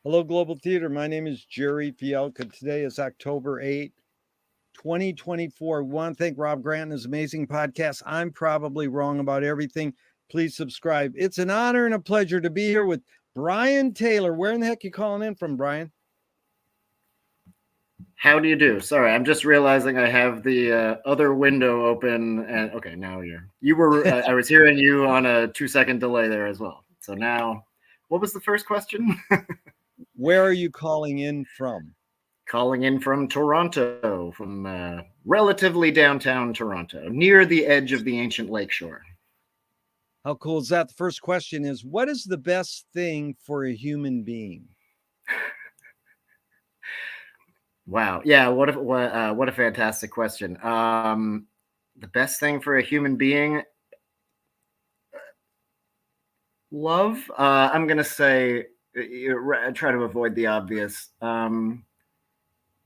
Hello, Global Theater. My name is Jerry Fialka. Today is October 8th, 2024. We want to thank Rob Grant and his amazing podcast. I'm probably wrong about everything. Please subscribe. It's an honor and a pleasure to be here with Brian Taylor. Where in the heck are you calling in from, Brian? How do you do? Sorry, I'm just realizing I have the other window open. And okay, now you were. I was hearing you on a 2-second delay there as well. So now, what was the first question? Where are you calling in from? Calling in from Toronto, from relatively downtown Toronto, near the edge of the ancient lakeshore. How cool is that? The first question is, what is the best thing for a human being? Wow. Yeah. What a fantastic question. The best thing for a human being, love. I'm gonna say, try to avoid the obvious.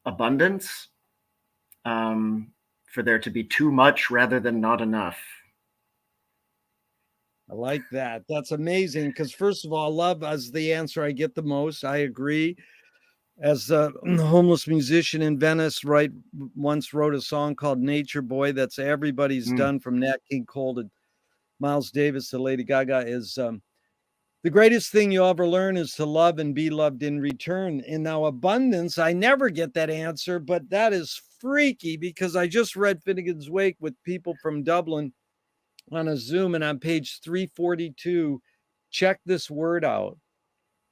Abundance. For there to be too much rather than not enough. I like that. That's amazing. Because first of all, love is the answer I get the most. I agree. As a homeless musician in Venice, once wrote a song called Nature Boy that's everybody's done, from Nat King Cole to Miles Davis to Lady Gaga, is the greatest thing you'll ever learn is to love and be loved in return. And now abundance, I never get that answer, but that is freaky because I just read Finnegan's Wake with people from Dublin on a Zoom, and on page 342, check this word out: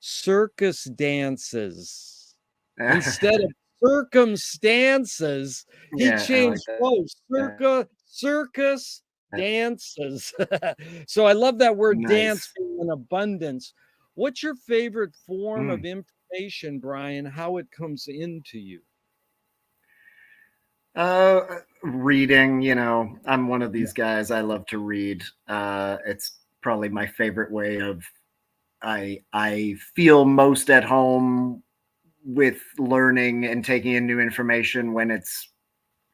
circus dances. Instead of circumstances, he changed circus dances. So I love that word. Nice. Dance in abundance. What's your favorite form of information, Brian? How it comes into you? Reading, I'm one of these guys. I love to read. It's probably my favorite way of, I feel most at home with learning and taking in new information when it's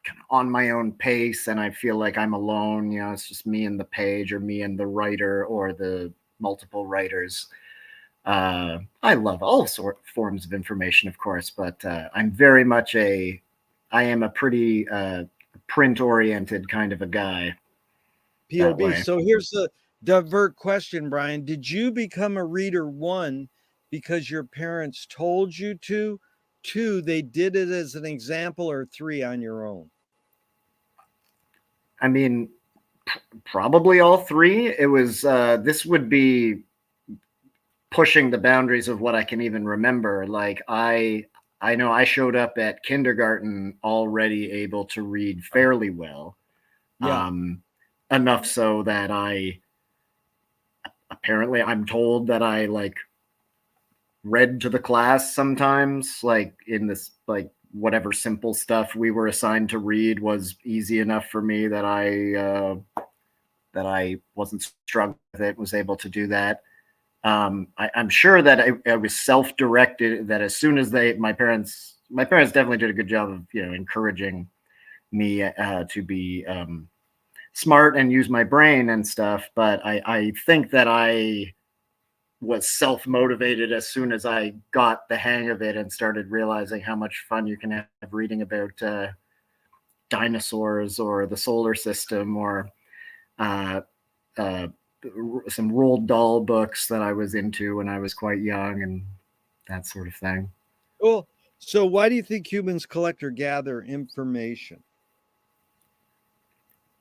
kind of on my own pace and I feel like I'm alone. It's just me and the page, or me and the writer, or the multiple writers. I love all forms of information, of course, but I'm very much I am a pretty print-oriented kind of a guy. POB. So here's the divert question, Brian. Did you become a reader, one, because your parents told you to, two, they did it as an example, or three, on your own? I mean, probably all three. It was, this would be pushing the boundaries of what I can even remember. Like I know I showed up at kindergarten already able to read fairly well. Yeah. Enough so that I'm told that I like read to the class sometimes, like in this, like whatever simple stuff we were assigned to read was easy enough for me that I wasn't struggling with it, was able to do that. I'm sure that I was self-directed, that as soon as my parents definitely did a good job of, encouraging me to be smart and use my brain and stuff. But I think that I was self-motivated as soon as I got the hang of it and started realizing how much fun you can have reading about dinosaurs or the solar system, or some Roald Dahl books that I was into when I was quite young, and that sort of thing. Cool. So why do you think humans collect or gather information?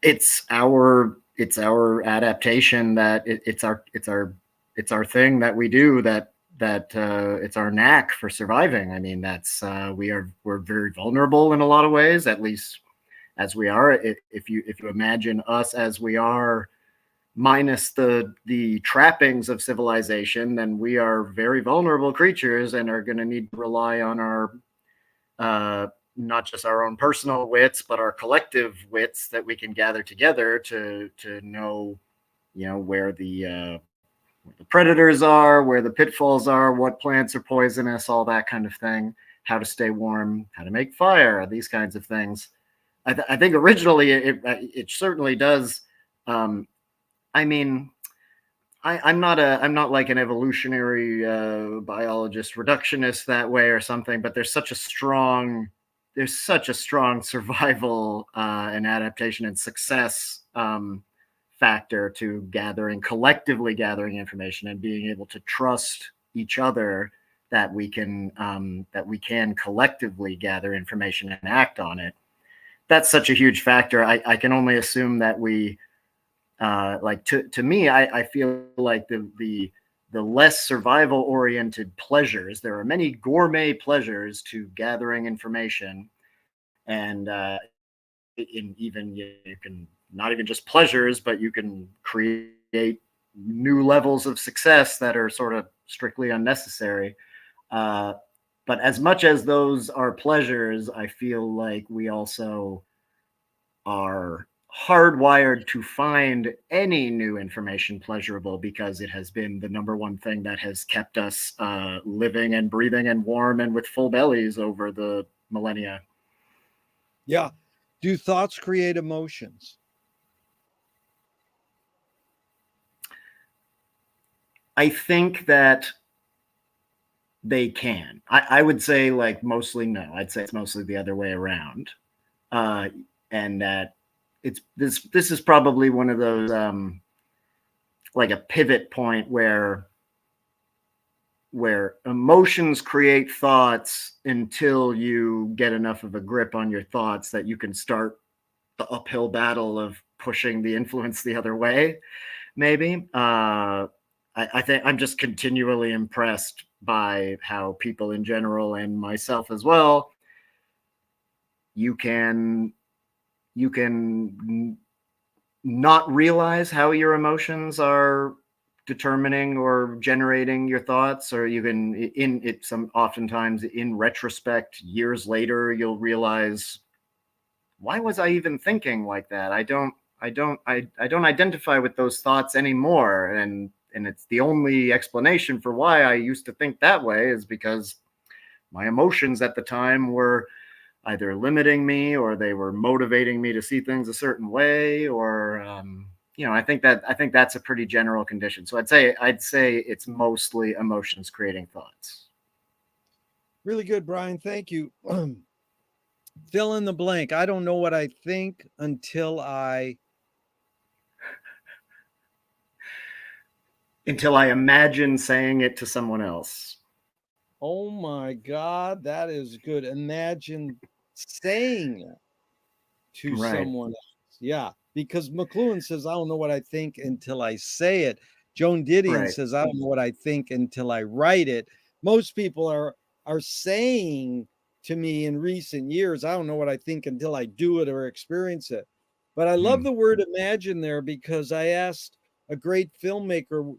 It's our adaptation, that it's our thing that we do, that it's our knack for surviving. I mean, that's we're very vulnerable in a lot of ways, at least as we are. If you imagine us as we are, minus the trappings of civilization, then we are very vulnerable creatures and are going to need to rely on our not just our own personal wits, but our collective wits that we can gather together to know, where the predators are, where the pitfalls are, what plants are poisonous, all that kind of thing, how to stay warm, how to make fire, these kinds of things. I think originally it certainly does. I mean, I'm not like an evolutionary biologist reductionist that way or something, but there's such a strong survival and adaptation and success factor to collectively gathering information and being able to trust each other that we can collectively gather information and act on it. That's such a huge factor. I can only assume that we like to me, I feel like the less survival oriented pleasures. There are many gourmet pleasures to gathering information, and even you can not even just pleasures, but you can create new levels of success that are sort of strictly unnecessary. Uh, but as much as those are pleasures, I feel like we also are hardwired to find any new information pleasurable because it has been the number one thing that has kept us living and breathing and warm and with full bellies over the millennia. Yeah. Do thoughts create emotions? I think that they can. I would say like mostly no. I'd say it's mostly the other way around. And that this is probably one of those like a pivot point where emotions create thoughts until you get enough of a grip on your thoughts that you can start the uphill battle of pushing the influence the other way. Maybe I think I'm just continually impressed by how people in general and myself as well, you can not realize how your emotions are determining or generating your thoughts, or you can in it some oftentimes in retrospect years later you'll realize, why was I even thinking like that? I don't identify with those thoughts anymore, and it's the only explanation for why I used to think that way is because my emotions at the time were either limiting me or they were motivating me to see things a certain way, or I think that's a pretty general condition. So I'd say it's mostly emotions creating thoughts. Really good, Brian. Thank you. Fill in the blank. I don't know what I think until I imagine saying it to someone else. Oh my God, that is good. Imagine saying it to Right. someone else. Yeah, because McLuhan says, I don't know what I think until I say it. Joan Didion Right. says, I don't know what I think until I write it. Most people are saying to me in recent years, I don't know what I think until I do it or experience it. But I love Hmm. the word imagine there because I asked a great filmmaker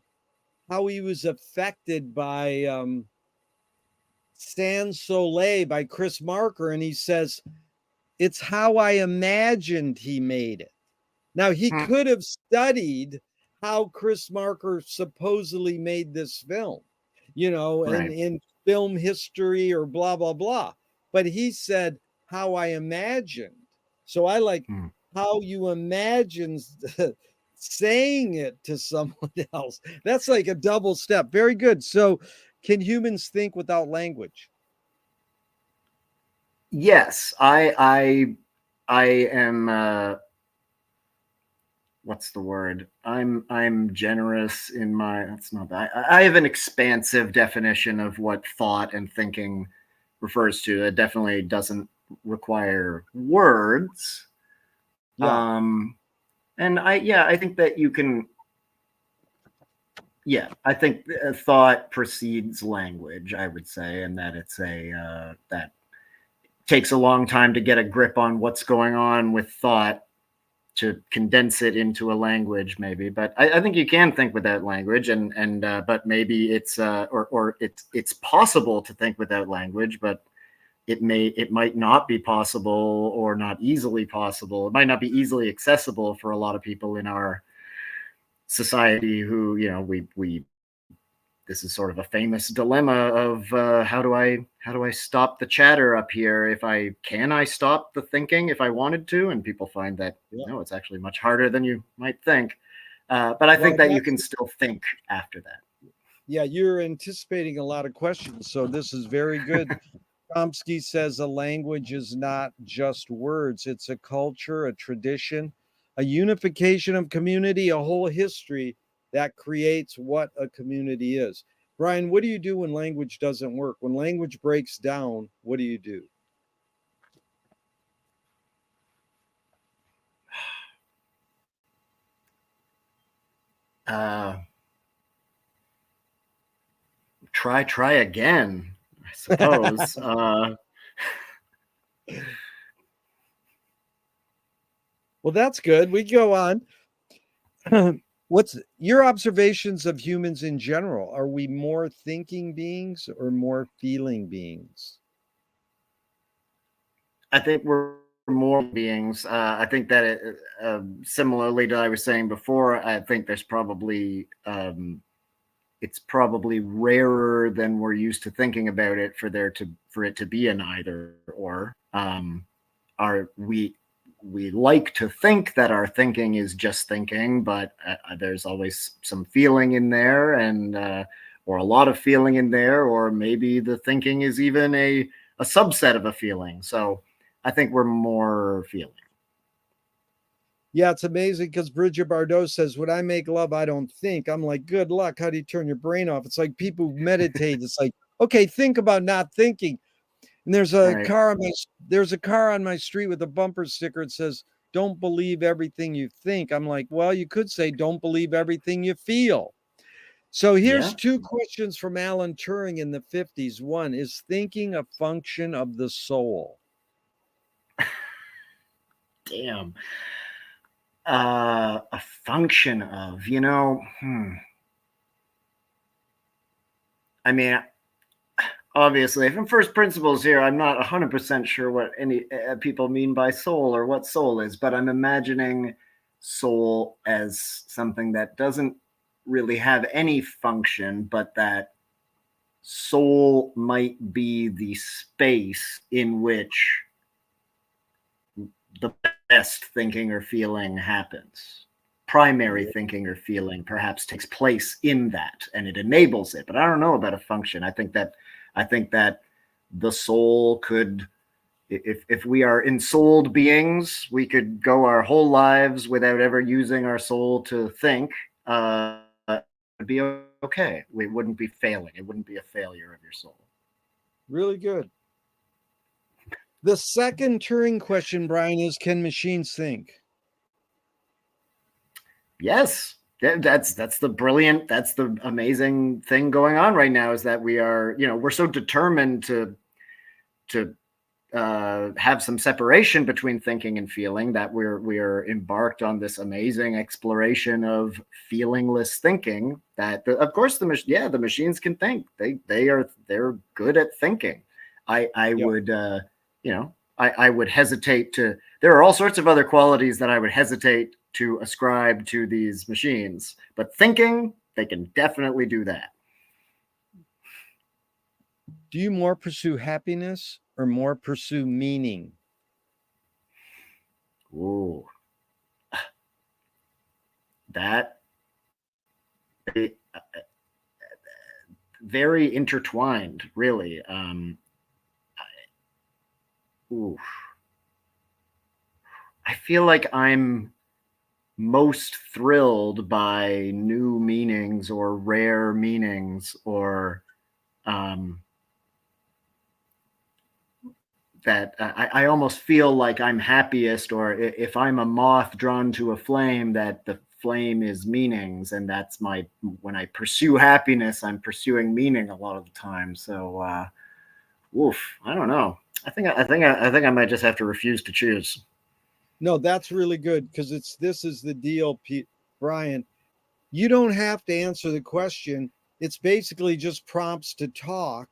how he was affected by Sans Soleil by Chris Marker, and he says, it's how I imagined he made it. Now, he Hmm. could have studied how Chris Marker supposedly made this film, Right. in film history or blah, blah, blah. But he said, how I imagined. So I like Hmm. how you imagine saying it to someone else. That's like a double step. Very good. So, can humans think without language? Yes, I am what's the word? I'm generous in my that's not that. I have an expansive definition of what thought and thinking refers to. It definitely doesn't require words. Yeah. And I think that you can I think thought precedes language, I would say, and that it's a that takes a long time to get a grip on what's going on with thought to condense it into a language, maybe. But I think you can think without language, and but maybe it's or it's possible to think without language, but it might not be possible or not easily possible. It might not be easily accessible for a lot of people in our society who we this is sort of a famous dilemma of how do I stop the chatter up here? If I stop the thinking if I wanted to? And people find that Yeah. no, it's actually much harder than you might think. But I think Well, that you that's can still think after that. yeah, you're anticipating a lot of questions, so this is very good. Chomsky says a language is not just words, it's a culture, a tradition, a unification of community, a whole history that creates what a community is. Brian, what do you do when language doesn't work? When language breaks down, what do you do? Uh, try again, I suppose. Well, that's good. We go on. What's your observations of humans in general? Are we more thinking beings or more feeling beings? I think we're more beings. I think that similarly to I was saying before, I think there's probably it's probably rarer than we're used to thinking about it for it to be an either or. Are we like to think that our thinking is just thinking, but there's always some feeling in there, and or a lot of feeling in there, or maybe the thinking is even a subset of a feeling. So I think we're more feeling. Yeah, it's amazing because Bridget Bardot says, when I make love, I don't think. I'm like, good luck. How do you turn your brain off? It's like people who meditate. It's like, okay, think about not thinking. And Right. there's a car on my street with a bumper sticker. It says, don't believe everything you think. I'm like, well, you could say, don't believe everything you feel. So here's Yeah. two questions from Alan Turing in the 50s. One, is thinking a function of the soul? Damn. A function of, I mean, obviously, from first principles here, I'm not 100% sure what any people mean by soul or what soul is, but I'm imagining soul as something that doesn't really have any function, but that soul might be the space in which the best thinking or feeling happens. Primary thinking or feeling perhaps takes place in that, and it enables it. But I don't know about a function. I think that the soul could, if we are ensouled beings, we could go our whole lives without ever using our soul to think. It'd be okay. We wouldn't be failing. It wouldn't be a failure of your soul. Really good. The second Turing question, Brian, is can machines think? Yes, that's the amazing thing going on right now, is that we're so determined to have some separation between thinking and feeling that we are embarked on this amazing exploration of feelingless thinking. That of course the machines can think. They're good at thinking. I Yeah. would I would hesitate to. There are all sorts of other qualities that I would hesitate to ascribe to these machines, but thinking, they can definitely do that. Do you more pursue happiness or more pursue meaning? Ooh, that very intertwined, really. Ooh, I feel like I'm most thrilled by new meanings or rare meanings, or um, that I almost feel like I'm happiest, or if I'm a moth drawn to a flame, that the flame is meanings, and that's when I pursue happiness, I'm pursuing meaning a lot of the time. So, oof, I don't know. I think I might just have to refuse to choose. No, that's really good because this is the deal, Brian. You don't have to answer the question. It's basically just prompts to talk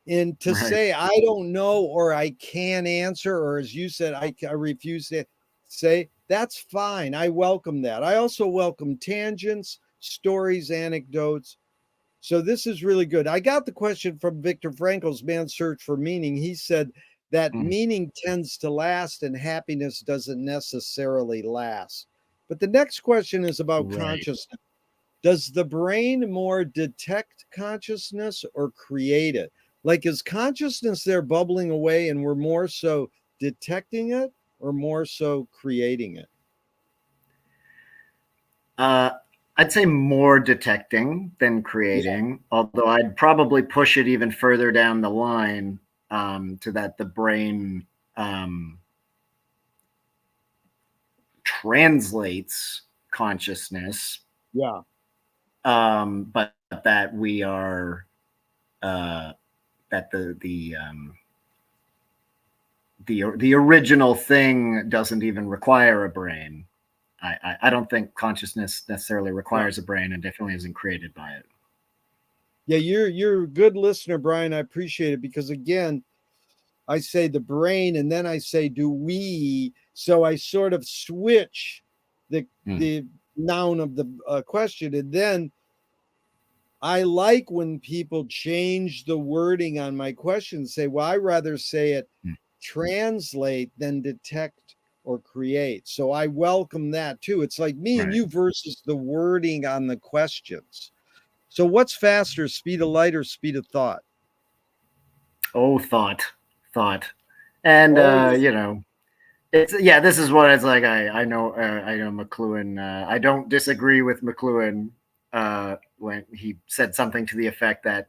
and to Right. say, I don't know, or I can answer, or as you said, I refuse to say, that's fine. I welcome that. I also welcome tangents, stories, anecdotes. So this is really good. I got the question from Viktor Frankl's Man's Search for Meaning. He said that Mm. meaning tends to last and happiness doesn't necessarily last. But the next question is about Right. consciousness. Does the brain more detect consciousness or create it? Like, is consciousness there bubbling away and we're more so detecting it or more so creating it? Uh, I'd say more detecting than Yeah. creating, although I'd probably push it even further down the line to that the brain translates consciousness, Yeah. but that we are uh, that the original thing doesn't even require a brain. I don't think consciousness necessarily Yeah. requires a brain, and definitely isn't created by it. Yeah, you're a good listener, Brian. I appreciate it because again, I say the brain and then I say do we. So I sort of switch the Mm, the noun of the question, and then I like when people change the wording on my question. Say, well, I rather say it mm, translate than detect or create. So I welcome that too. It's like me and right. you versus the wording on the questions. So what's faster, speed of light or speed of thought? Oh, thought, and Oh, yeah. it's yeah. This is what it's like. I know McLuhan. I don't disagree with McLuhan when he said something to the effect that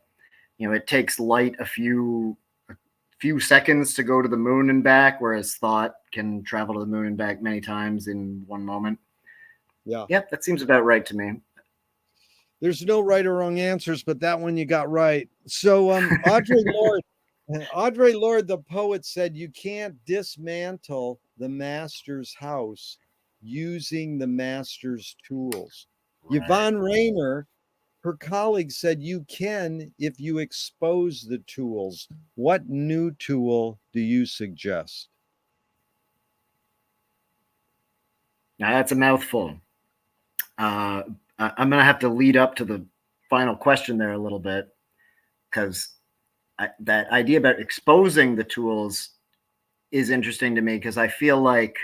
it takes light a few seconds to go to the moon and back, whereas thought can travel to the moon and back many times in one moment. Yeah. Yep, that seems about right to me. There's no right or wrong answers, but that one you got right. So Audre Lorde, the poet, said you can't dismantle the master's house using the master's tools. Right. Yvonne Rainer, her colleague, said you can if you expose the tools. What new tool do you suggest? Now that's a mouthful. Uh, I'm going to have to lead up to the final question there a little bit because that idea about exposing the tools is interesting to me because I feel like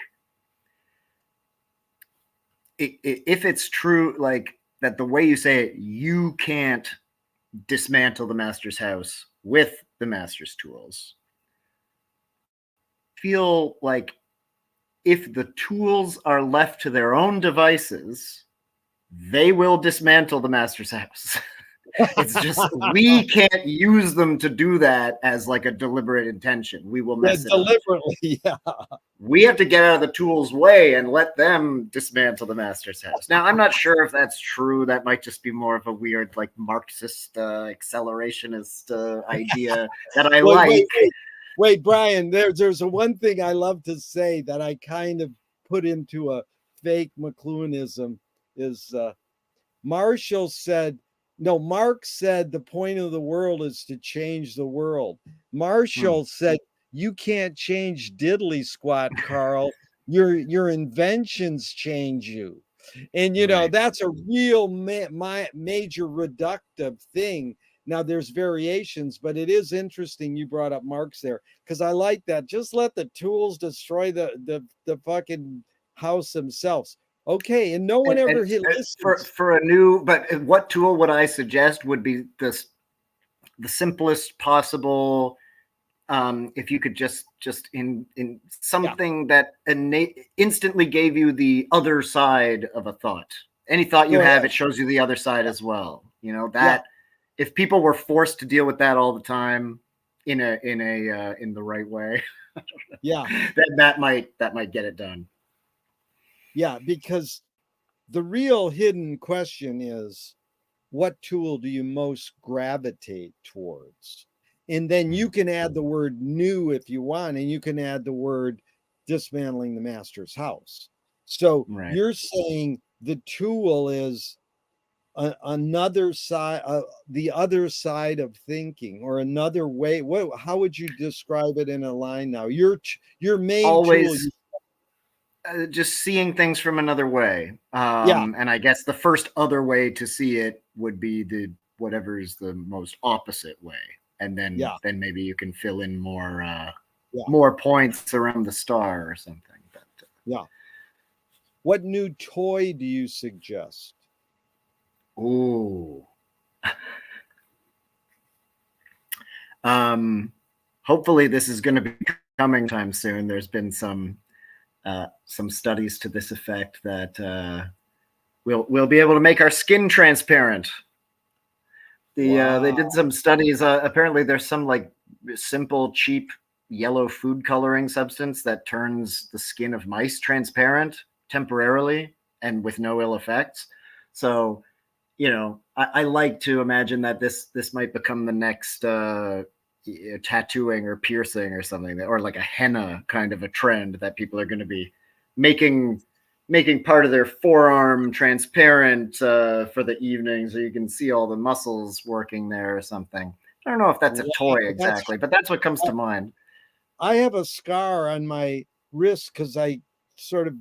if it's true, like that, the way you say it, you can't dismantle the master's house with the master's tools. Feel like if the tools are left to their own devices, they will dismantle the master's house. It's just we can't use them to do that as like a deliberate intention. We will Yeah, mess it up. deliberately. Yeah. We have to get out of the tools' way and let them dismantle the master's house. Now, I'm not sure if that's true. That might just be more of a weird, like Marxist accelerationist idea that I Wait, like. wait, Brian. There's a one thing I love to say that I kind of put into a fake McLuhanism is Marshall said, no, Marx said the point of the world is to change the world. Hmm, Marshall said, you can't change diddly squat, Carl. Your inventions change you. And right. that's a real major reductive thing. Now there's variations, but it is interesting you brought up Marx there because I like that. Just let the tools destroy the fucking house themselves. Okay, and no one And ever for listens. for a new, but what tool would I suggest would be the simplest possible. If you could just in Yeah, something that instantly gave you the other side of a thought. Any thought you go have, ahead. it shows you the other side Yeah, as well. yeah, That if people were forced to deal with that all the time in the right way, yeah, then that might get it done. yeah. Because the real hidden question is what tool do you most gravitate towards? And then you can add the word new if you want, and you can add the word dismantling the master's house. So Right. you're saying the tool is another side, the other side of thinking, or another way. What? How would you describe it in a line? Now, your main tool. Always just seeing things from another way. Yeah, And I guess the first other way to see it would be the whatever is the most opposite way, and then yeah, maybe you can fill in yeah, more points around the star or something. But yeah. What new toy do you suggest? Ooh. Hopefully this is going to be coming time soon. There's been some studies to this effect that we'll be able to make our skin transparent. They did some studies. Apparently, there's some like simple, cheap yellow food coloring substance that turns the skin of mice transparent temporarily and with no ill effects. So, I like to imagine that this might become the next tattooing or piercing or something, or like a henna kind of a trend that people are going to be making part of their forearm transparent for the evening so you can see all the muscles working there or something. I don't know if that's a toy exactly, but that's what comes to mind. I have a scar on my wrist because I sort of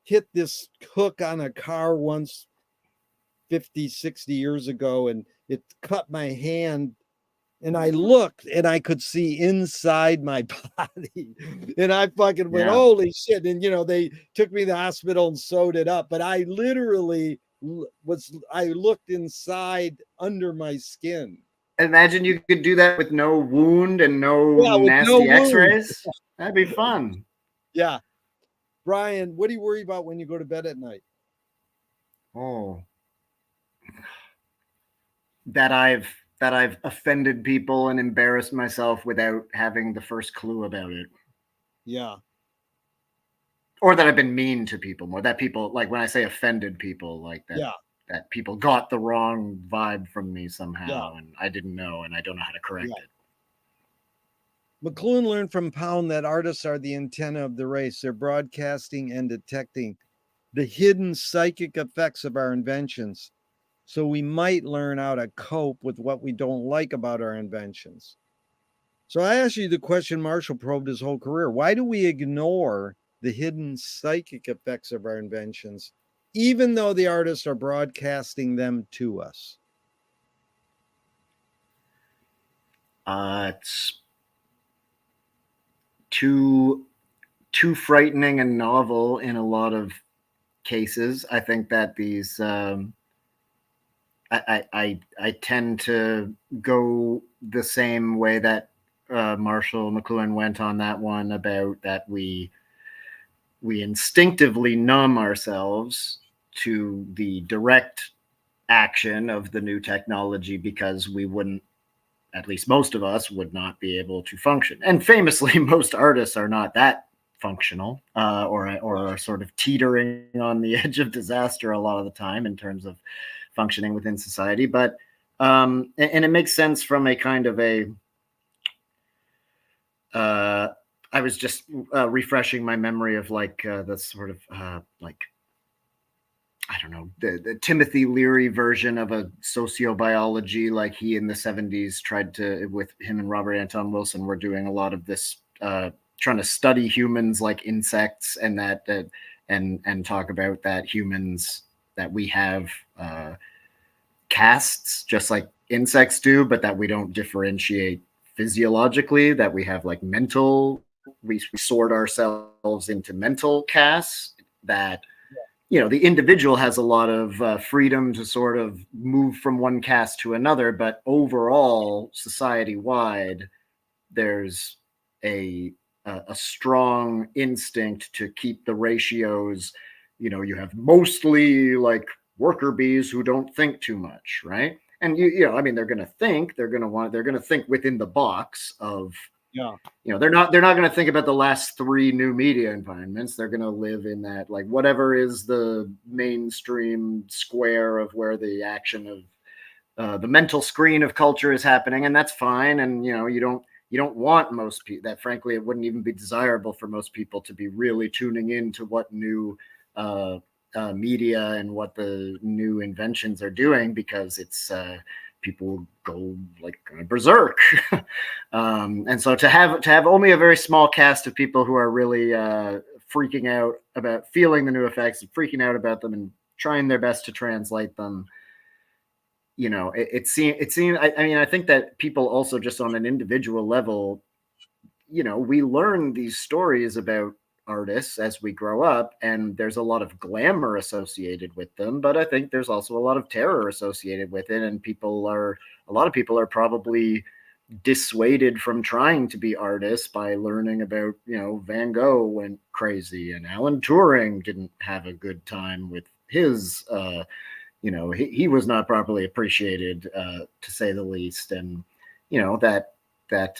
hit this hook on a car once 50, 60 years ago, and it cut my hand. And I looked and I could see inside my body. And I fucking went, holy shit. And, they took me to the hospital and sewed it up. But I literally I looked inside under my skin. Imagine you could do that with no wound and no with no nasty wound. x-rays. That'd be fun. Yeah. Brian, what do you worry about when you go to bed at night? Oh. That I've offended people and embarrassed myself without having the first clue about it. Yeah. Or that I've been mean to people more. That people, like when I say offended people, like that, that people got the wrong vibe from me somehow and I didn't know and I don't know how to correct it. McLuhan learned from Pound that artists are the antenna of the race. They're broadcasting and detecting the hidden psychic effects of our inventions. So we might learn how to cope with what we don't like about our inventions. So I asked you the question Marshall probed his whole career. Why do we ignore the hidden psychic effects of our inventions, even though the artists are broadcasting them to us? It's too frightening and novel in a lot of cases. I think that these I tend to go the same way that Marshall McLuhan went on that one about that we instinctively numb ourselves to the direct action of the new technology because we wouldn't, at least most of us would not be able to function. And famously, most artists are not that functional or are sort of teetering on the edge of disaster a lot of the time in terms of functioning within society. But and it makes sense from a kind of a I was just refreshing my memory of like the sort of like I don't know, the Timothy Leary version of a sociobiology, like he in the 70s tried to, with him and Robert Anton Wilson, were doing a lot of this, trying to study humans like insects and that, and talk about that humans, that we have castes just like insects do, but that we don't differentiate physiologically, that we have like mental, we sort ourselves into mental castes, that the individual has a lot of freedom to sort of move from one caste to another, but overall, society-wide, there's a strong instinct to keep the ratios. You have mostly like worker bees who don't think too much, right? And I mean, they're going to think within the box of. They're not going to think about the last 3 new media environments. They're going to live in that, like, whatever is the mainstream square of where the action of the mental screen of culture is happening, and that's fine. And you don't want most people, that frankly it wouldn't even be desirable for most people to be really tuning in to what new media and what the new inventions are doing, because it's people go like berserk. And so to have only a very small cast of people who are really freaking out about feeling the new effects and freaking out about them and trying their best to translate them, it seems, I mean, I think that people also just on an individual level, we learn these stories about artists as we grow up, and there's a lot of glamour associated with them, but I think there's also a lot of terror associated with it, and a lot of people are probably dissuaded from trying to be artists by learning about, Van Gogh went crazy and Alan Turing didn't have a good time with his he was not properly appreciated, to say the least. And that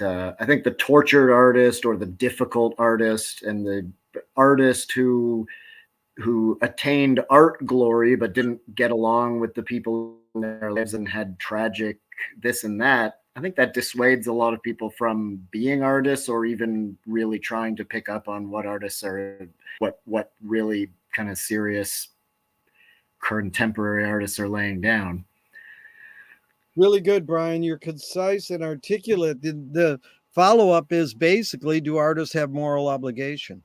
I think the tortured artist, or the difficult artist, and the artist who attained art glory but didn't get along with the people in their lives and had tragic this and that, I think that dissuades a lot of people from being artists, or even really trying to pick up on what artists are, what really kind of serious contemporary artists are laying down. Really good, Brian. You're concise and articulate. The follow-up is basically, do artists have moral obligation?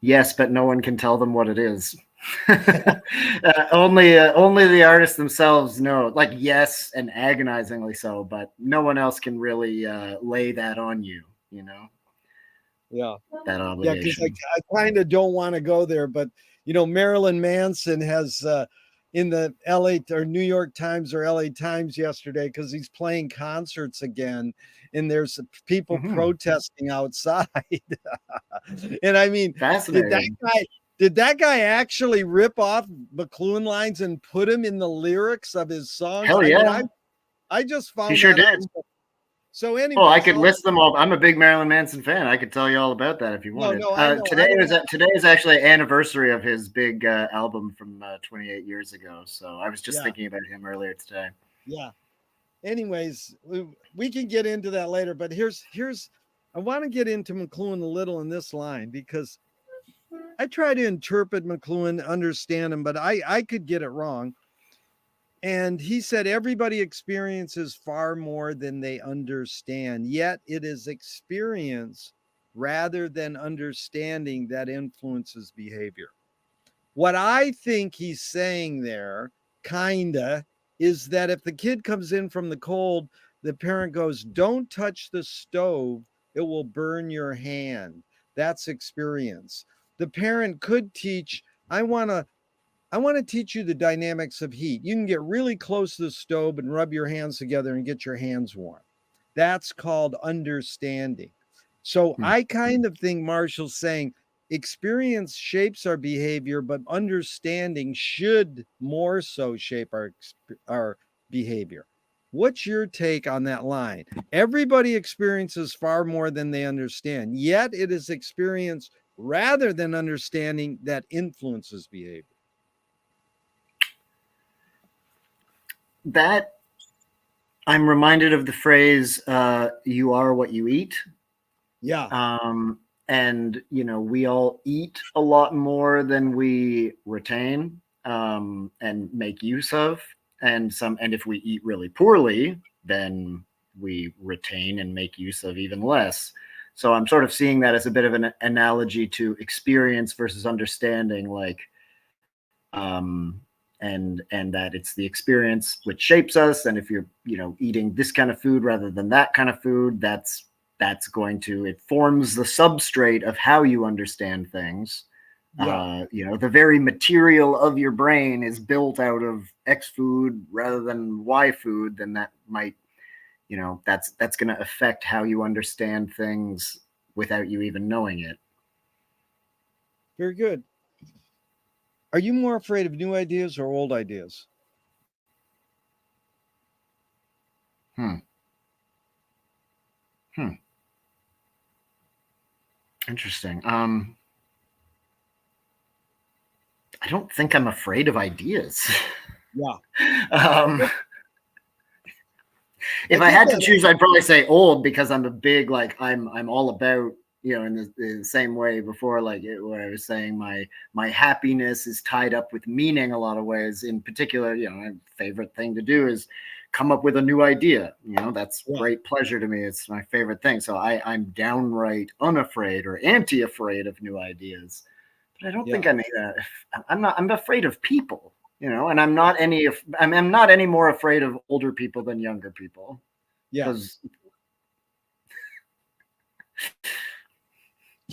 Yes, but no one can tell them what it is. Only the artists themselves know. Like, yes, and agonizingly so, but no one else can really lay that on you. Yeah, that obligation. Yeah, because I kind of don't want to go there, but Marilyn Manson has in the LA or New York Times or LA Times yesterday, because he's playing concerts again, and there's people protesting outside. And I mean, did that guy actually rip off McLuhan lines and put him in the lyrics of his songs? Hell yeah. I just found he sure that did. out. So anyway, I could list them all. I'm a big Marilyn Manson fan. I could tell you all about that if you wanted. Today is actually an anniversary of his big album from 28 years ago. So I was just thinking about him earlier today. Yeah. Anyways, we can get into that later, but here's I want to get into McLuhan a little in this line, because I try to interpret McLuhan, understand him, but I could get it wrong. And he said, everybody experiences far more than they understand, yet it is experience rather than understanding that influences behavior. What I think he's saying there, kinda, is that if the kid comes in from the cold, the parent goes, don't touch the stove, it will burn your hand. That's experience. The parent could teach, I want to teach you the dynamics of heat. You can get really close to the stove and rub your hands together and get your hands warm. That's called understanding. So I kind of think Marshall's saying experience shapes our behavior, but understanding should more so shape our behavior. What's your take on that line? Everybody experiences far more than they understand, yet it is experience rather than understanding that influences behavior. That I'm reminded of the phrase, you are what you eat. Yeah. And we all eat a lot more than we retain, and make use of. And if we eat really poorly, then we retain and make use of even less. So I'm sort of seeing that as a bit of an analogy to experience versus understanding, like, and that it's the experience which shapes us. And if you're, eating this kind of food rather than that kind of food, that's going to, it forms the substrate of how you understand things. Yeah. The very material of your brain is built out of X food rather than Y food, then that might, that's going to affect how you understand things without you even knowing it. Very good. Are you more afraid of new ideas or old ideas? Interesting. I don't think I'm afraid of ideas. Yeah. If I had to choose, I'd probably say old, because I'm a big, like, I'm all about, in the same way before, like where I was saying my happiness is tied up with meaning a lot of ways. In particular, my favorite thing to do is come up with a new idea. That's great pleasure to me. It's my favorite thing. So I'm downright unafraid or anti-afraid of new ideas. But I don't think I'm afraid of people, and I'm not any more afraid of older people than younger people. Yeah.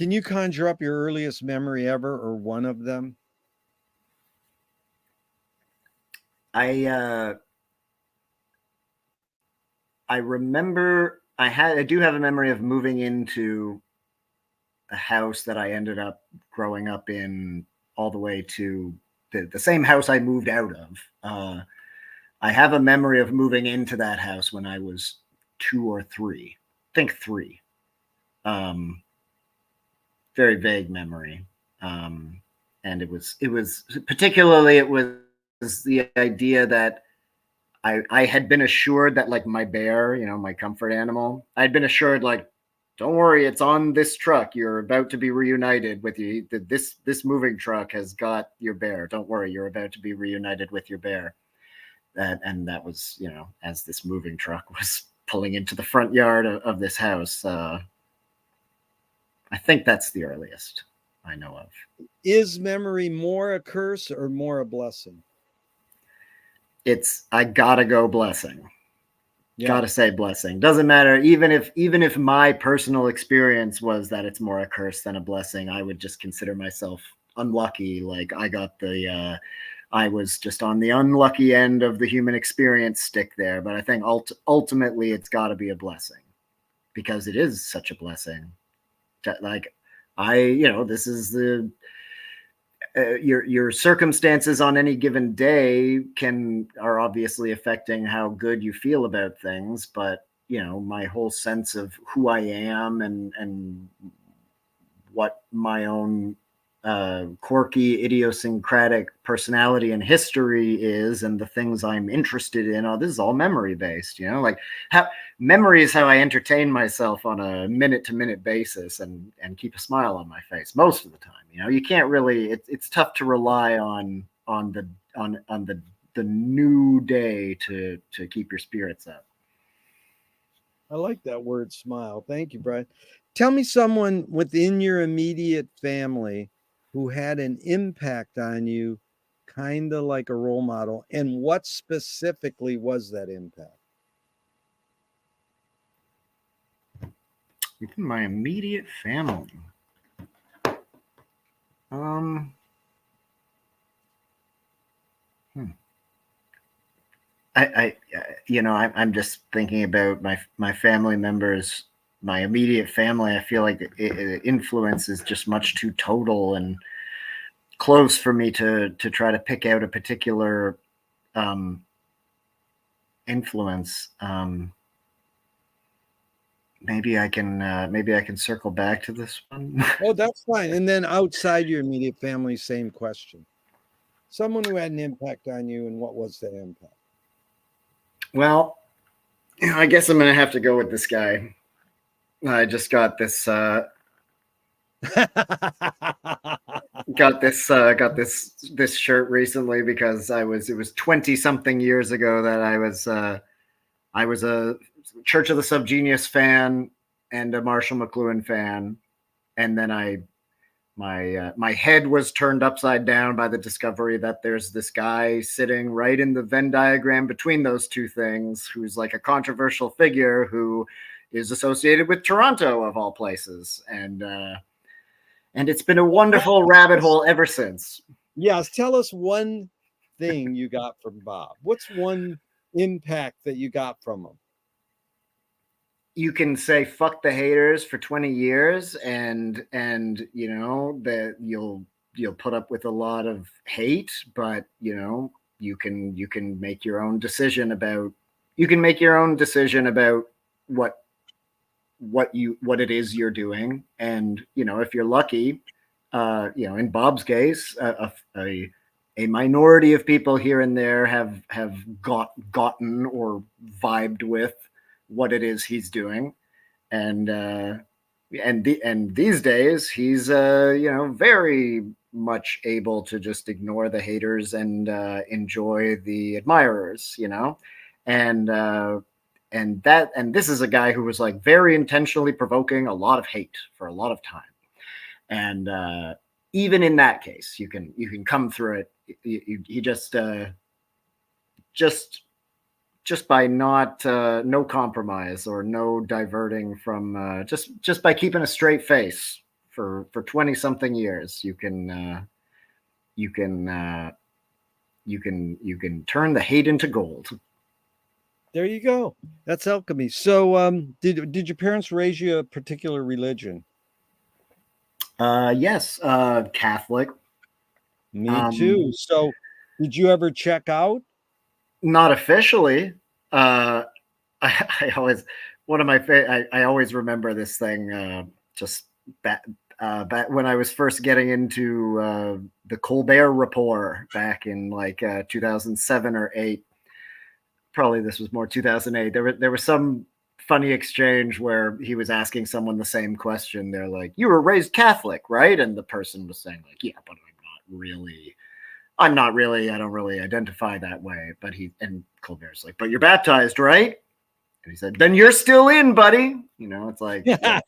Can you conjure up your earliest memory ever, or one of them? I remember I do have a memory of moving into a house that I ended up growing up in all the way to the same house I moved out of. I have a memory of moving into that house when I was 2 or 3. I think 3. Very vague memory. And it was particularly, it was the idea that I had been assured that, like, my bear, my comfort animal, I'd been assured, like, don't worry, it's on this truck. You're about to be reunited with you. This moving truck has got your bear. Don't worry, you're about to be reunited with your bear. And that was, as this moving truck was pulling into the front yard of this house. I think that's the earliest I know of. Is memory more a curse or more a blessing? I gotta go blessing. Yeah. Gotta say blessing. Doesn't matter. Even if my personal experience was that it's more a curse than a blessing, I would just consider myself unlucky. Like, I was just on the unlucky end of the human experience stick there. But I think ultimately it's got to be a blessing, because it is such a blessing. Like, this is your circumstances on any given day are obviously affecting how good you feel about things, but my whole sense of who I am and what my own quirky, idiosyncratic personality and history is, and the things I'm interested in. Oh, this is all memory based, like memory is how I entertain myself on a minute to minute basis and keep a smile on my face most of the time. You can't really, it's tough to rely on the new day to keep your spirits up. I like that word, smile. Thank you, Brian. Tell me someone within your immediate family who had an impact on you, kind of like a role model, and what specifically was that impact? Within my immediate family. I'm just thinking about my family members, my immediate family. I feel like the influence is just much too total and close for me to try to pick out a particular influence. Maybe I can circle back to this one. Oh, that's fine. And then outside your immediate family, same question. Someone who had an impact on you, and what was that impact? Well, I guess I'm gonna have to go with this guy. I just got this this shirt recently because it was 20 something years ago that I was a Church of the Subgenius fan and a Marshall McLuhan fan, and then my head was turned upside down by the discovery that there's this guy sitting right in the Venn diagram between those two things, who's like a controversial figure who is associated with Toronto of all places, and it's been a wonderful rabbit hole ever since. Yes, tell us one thing you got from Bob. What's one impact that you got from him? You can say fuck the haters for 20 years and that you'll put up with a lot of hate, but you can make your own decision about what it is you're doing. And if you're lucky, in Bob's case, a minority of people here and there have gotten or vibed with what it is he's doing, and these days he's very much able to just ignore the haters and enjoy the admirers, and this is a guy who was like very intentionally provoking a lot of hate for a lot of time, and even in that case you can come through it. He just by not no compromise or no diverting from just by keeping a straight face for 20 something years. You can turn the hate into gold. There you go. That's alchemy. So, did your parents raise you a particular religion? Yes, Catholic. Me too. So, did you ever check out? Not officially. I always one of my I always remember this thing just back when I was first getting into the Colbert Report back in like 2007 or 8. Probably this was more 2008. There was some funny exchange where he was asking someone the same question. They're like, "You were raised Catholic, right?" And the person was saying like, "Yeah, but I'm not really. I don't really identify that way." But Colbert's like, "But you're baptized, right?" And he said, "Then you're still in, buddy." You know, it's like, yeah,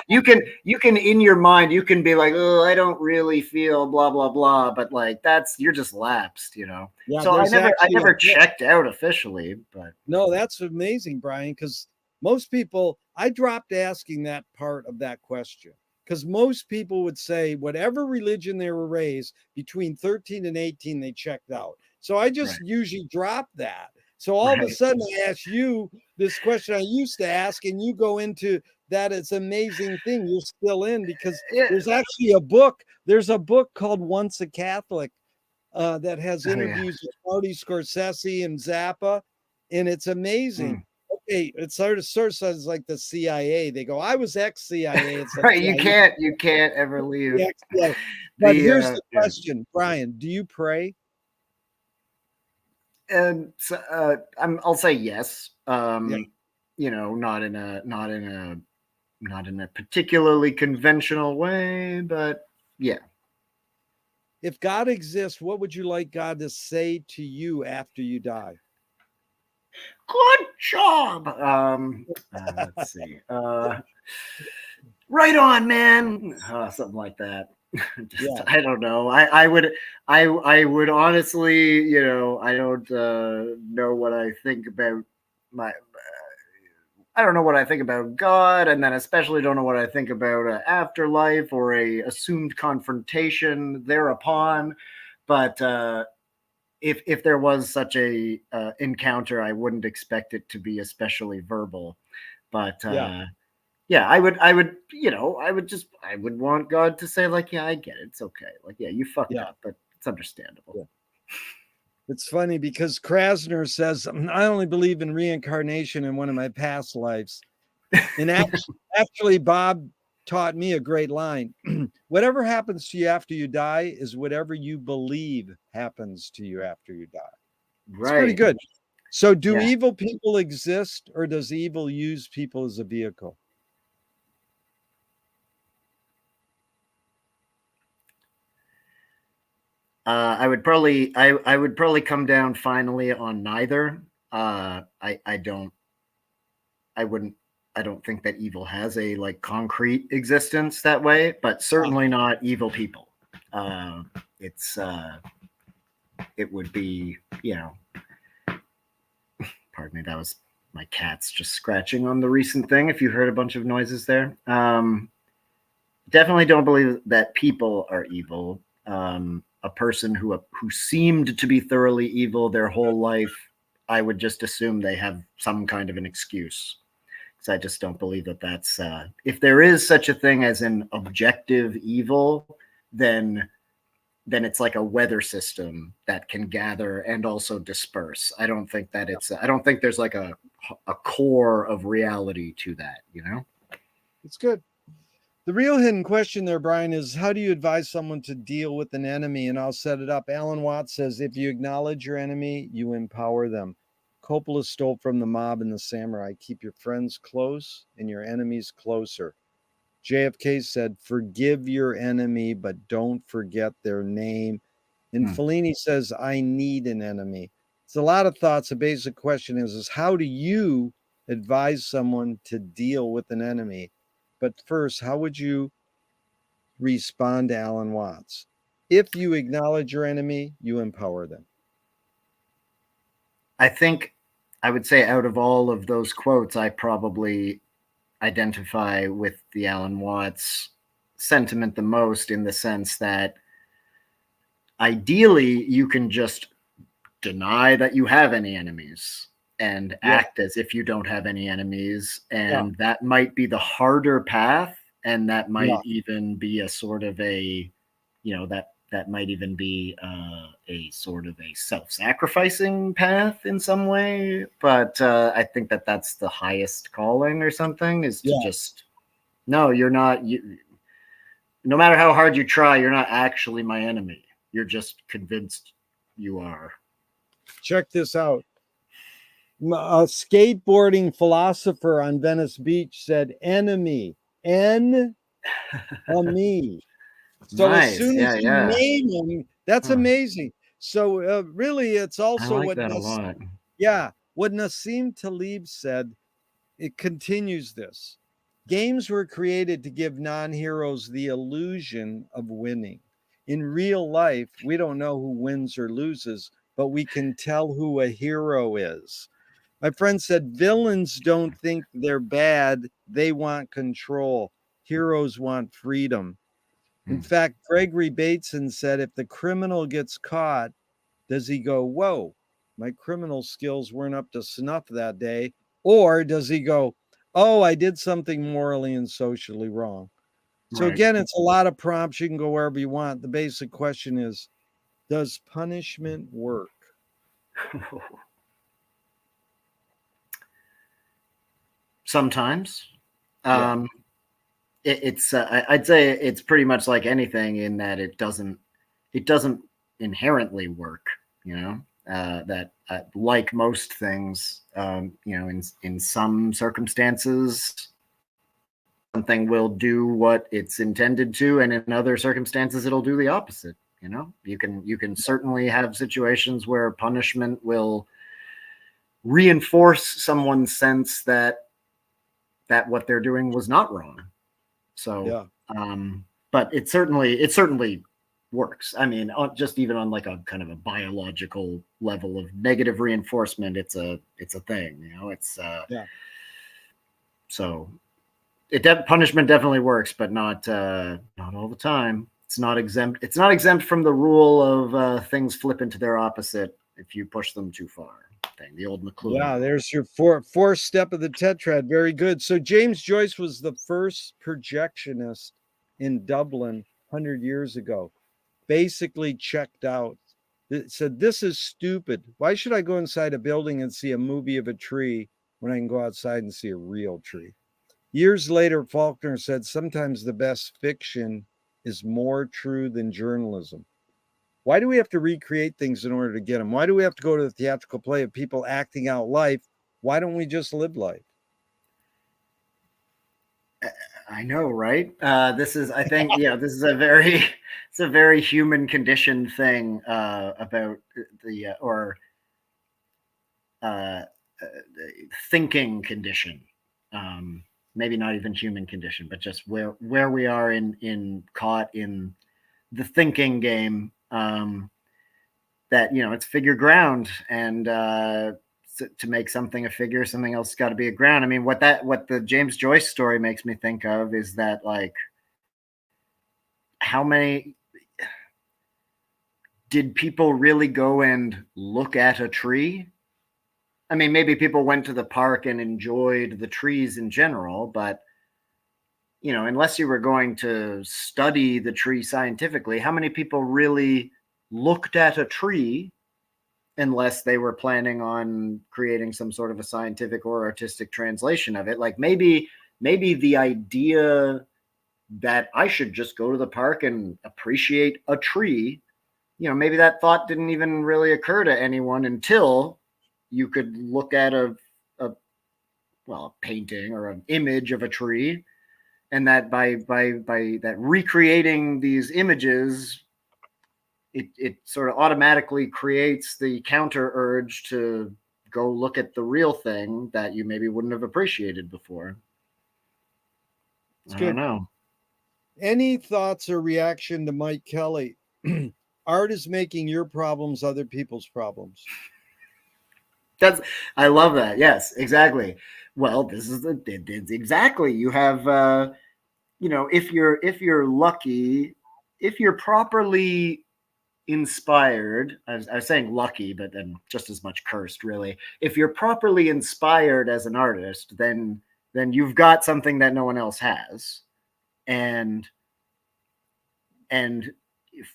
you can in your mind, you can be like, "Oh, I don't really feel blah, blah, blah." But like, you're just lapsed, you know? Yeah, So there's I actually never checked out officially, but. no, that's amazing, Brian, because most people, I dropped asking that part of that question because most people would say whatever religion they were raised between 13 and 18, they checked out. So I just Right. usually drop that. So all of a Right. sudden, I ask you this question I used to ask, and you go into that. It's an amazing thing. You're still in because Yeah. there's actually a book. There's a book called Once a Catholic that has Oh, yeah. interviews with Marty Scorsese and Zappa, and it's amazing. Mm. Okay, it sort of sounds like the CIA. They go, "I was ex-CIA." It's like, Right. yeah, You can't ever leave. ex-CIA. But The here's the yeah. question, Brian: do you pray? And so, I'll say yes. Yeah. You know, not in a particularly conventional way, but yeah. If God exists, what would you like God to say to you after you die? Good job. Let's see. Right on, man. Something like that. Just, Yeah, I don't know. I would honestly, you know, I don't know what I think about my. I don't know what I think about God, and then especially don't know what I think about afterlife or a assumed confrontation thereupon. But if there was such a encounter, I wouldn't expect it to be especially verbal. But yeah, yeah, you know, I would want God to say like, yeah, I get it, it's okay, like, yeah, you fucked yeah. up, but it's understandable. Yeah. It's funny because Krasner says, I only believe in reincarnation in one of my past lives. And actually, Bob taught me a great line. Whatever happens to you after you die is whatever you believe happens to you after you die. It's pretty Right. good. So, do Yeah. evil people exist, or does evil use people as a vehicle? I would probably come down finally on neither. I don't I wouldn't I don't think that evil has a like concrete existence that way, but Ah, certainly not evil people. Uh, it's it would be, you know, pardon me, that was my cat's just scratching on the recent thing. If you heard a bunch of noises there, definitely don't believe that people are evil. A person who seemed to be thoroughly evil their whole life, I would just assume they have some kind of an excuse. Because I just don't believe that that's if there is such a thing as an objective evil, then it's like a weather system that can gather and also disperse. I don't think that I don't think there's like a core of reality to that, you know? it's good. The real hidden question there, Brian, is how do you advise someone to deal with an enemy? And I'll set it up. Alan Watts says, if you acknowledge your enemy, you empower them. Coppola stole from the mob and the samurai. Keep your friends close and your enemies closer. JFK said, forgive your enemy, but don't forget their name. And Hmm. Fellini says, I need an enemy. It's a lot of thoughts. The basic question is how do you advise someone to deal with an enemy? But first, how would you respond to Alan Watts? If you acknowledge your enemy, you empower them. I think I would say out of all of those quotes, I probably identify with the Alan Watts sentiment the most, in the sense that ideally you can just deny that you have any enemies and act as if you don't have any enemies. And that might be the harder path. And that might even be a sort of a, that might even be a sort of a self-sacrificing path in some way. But I think that that's the highest calling or something, is to just, no, you're not, no matter how hard you try, you're not actually my enemy. You're just convinced you are. Check this out. A skateboarding philosopher on Venice Beach said, enemy, me. So Nice. as soon as you name them, that's amazing. So really, it's also I like that a lot. What Nassim Taleb said. It continues this. Games were created to give non-heroes the illusion of winning. In real life, we don't know who wins or loses, but we can tell who a hero is. My friend said, villains don't think they're bad. They want control. Heroes want freedom. In fact, Gregory Bateson said, if the criminal gets caught, does he go, whoa, my criminal skills weren't up to snuff that day? Or does he go, oh, I did something morally and socially wrong? So again, it's a lot of prompts. You can go wherever you want. The basic question is, does punishment work? Sometimes. It's I'd say it's pretty much like anything, in that it doesn't inherently work, that like most things, in some circumstances something will do what it's intended to, and in other circumstances it'll do the opposite. You can certainly have situations where punishment will reinforce someone's sense that what they're doing was not wrong. So, but it certainly works. I mean, just even on like a kind of a biological level of negative reinforcement, it's a thing. So punishment definitely works, but not all the time. It's not exempt. It's not exempt from the rule of things flip into their opposite if you push them too far. The old McLuhan. Yeah, there's your fourth step of the tetrad. Very good. So James Joyce was the first projectionist in Dublin 100 years ago. Basically checked out. It said, this is stupid. Why should I go inside a building and see a movie of a tree when I can go outside and see a real tree? Years later, Faulkner said, sometimes the best fiction is more true than journalism. Why do we have to recreate things in order to get them? Why do we have to go to the theatrical play of people acting out life? Why don't we just live life? I know, right? This is, I think, this is it's a very human condition thing about the thinking condition. Maybe not even human condition, but just where we are in caught in the thinking game. That it's figure ground, and to make something a figure, something else has got to be a ground. I mean, what the James Joyce story makes me think of is that, like, how many did people really go and look at a tree? I mean, maybe people went to the park and enjoyed the trees in general, but unless you were going to study the tree scientifically, how many people really looked at a tree, unless they were planning on creating some sort of a scientific or artistic translation of it? Like maybe the idea that I should just go to the park and appreciate a tree, maybe that thought didn't even really occur to anyone until you could look at a painting or an image of a tree, and that by that recreating these images, it sort of automatically creates the counter urge to go look at the real thing that you maybe wouldn't have appreciated before. I don't know. Any thoughts or reaction to Mike Kelly? Art is making your problems other people's problems. I love that. Yes, exactly. Well, this is exactly. You have if you're lucky, if you're properly inspired, I was saying lucky, but then just as much cursed, really. If you're properly inspired as an artist, then you've got something that no one else has, and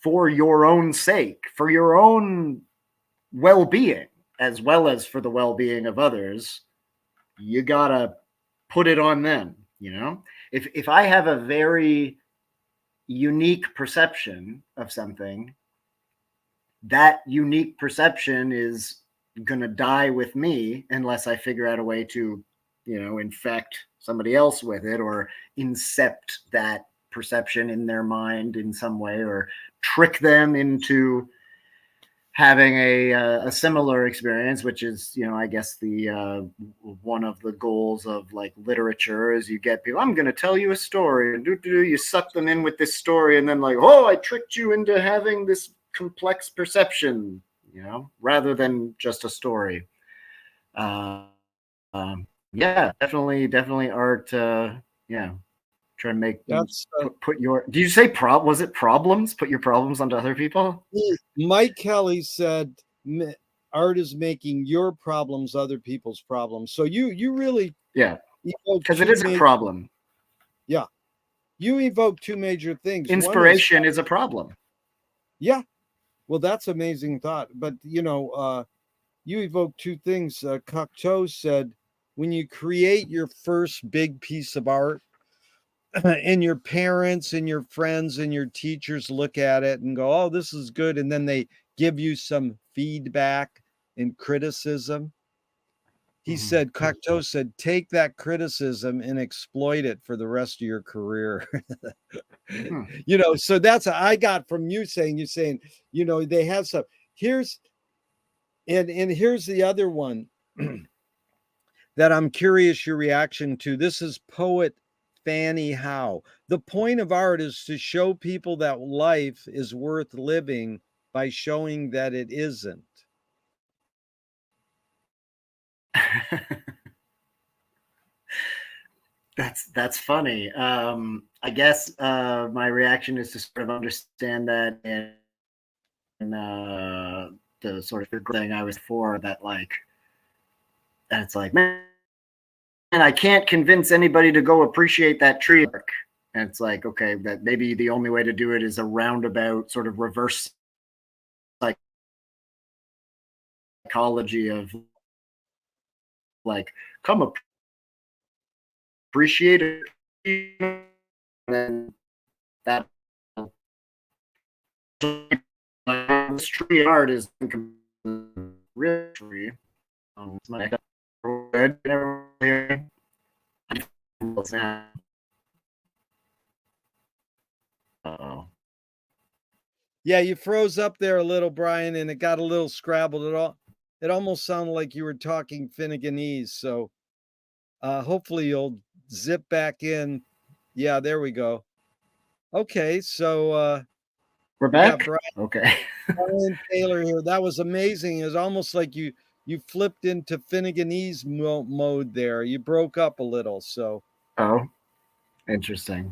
for your own sake, for your own well-being, as well as for the well-being of others, you gotta put it on them. If I have a very unique perception of something, that unique perception is going to die with me unless I figure out a way to, infect somebody else with it, or incept that perception in their mind in some way, or trick them into having a similar experience, which is, I guess the one of the goals of like literature is you get people, I'm going to tell you a story, and you suck them in with this story, and then like, oh, I tricked you into having this complex perception, rather than just a story. Yeah, definitely art. Yeah, try and make That's put your. Did you say was it problems? Put your problems onto other people. Mike Kelly said art is making your problems other people's problems. So you really because it is a problem. Yeah, you evoke two major things. Inspiration is a problem. Yeah, well, that's amazing thought. But you evoke two things. Cocteau said, when you create your first big piece of art, and your parents and your friends and your teachers look at it and go, oh, this is good, and then they give you some feedback and criticism. He said, Cocteau said, take that criticism and exploit it for the rest of your career. So that's I got from you saying, they have some. Here's the other one that I'm curious your reaction to. This is poet Fanny Howe. The point of art is to show people that life is worth living by showing that it isn't. That's funny. I guess my reaction is to sort of understand that in the sort of thing I was for, that like, and it's like, man, I can't convince anybody to go appreciate that tree. And it's like, okay, that maybe the only way to do it is a roundabout sort of reverse psychology of like, come appreciate it, and then that tree art is real tree. Yeah, you froze up there a little, Brian, and it got a little scrabbled. It almost sounded like you were talking Finneganese. So hopefully you'll zip back in. Yeah, there we go. Okay, so we're back. Brian, okay. Brian Taylor here. That was amazing. It was almost like you flipped into Finneganese mode there. You broke up a little. So interesting.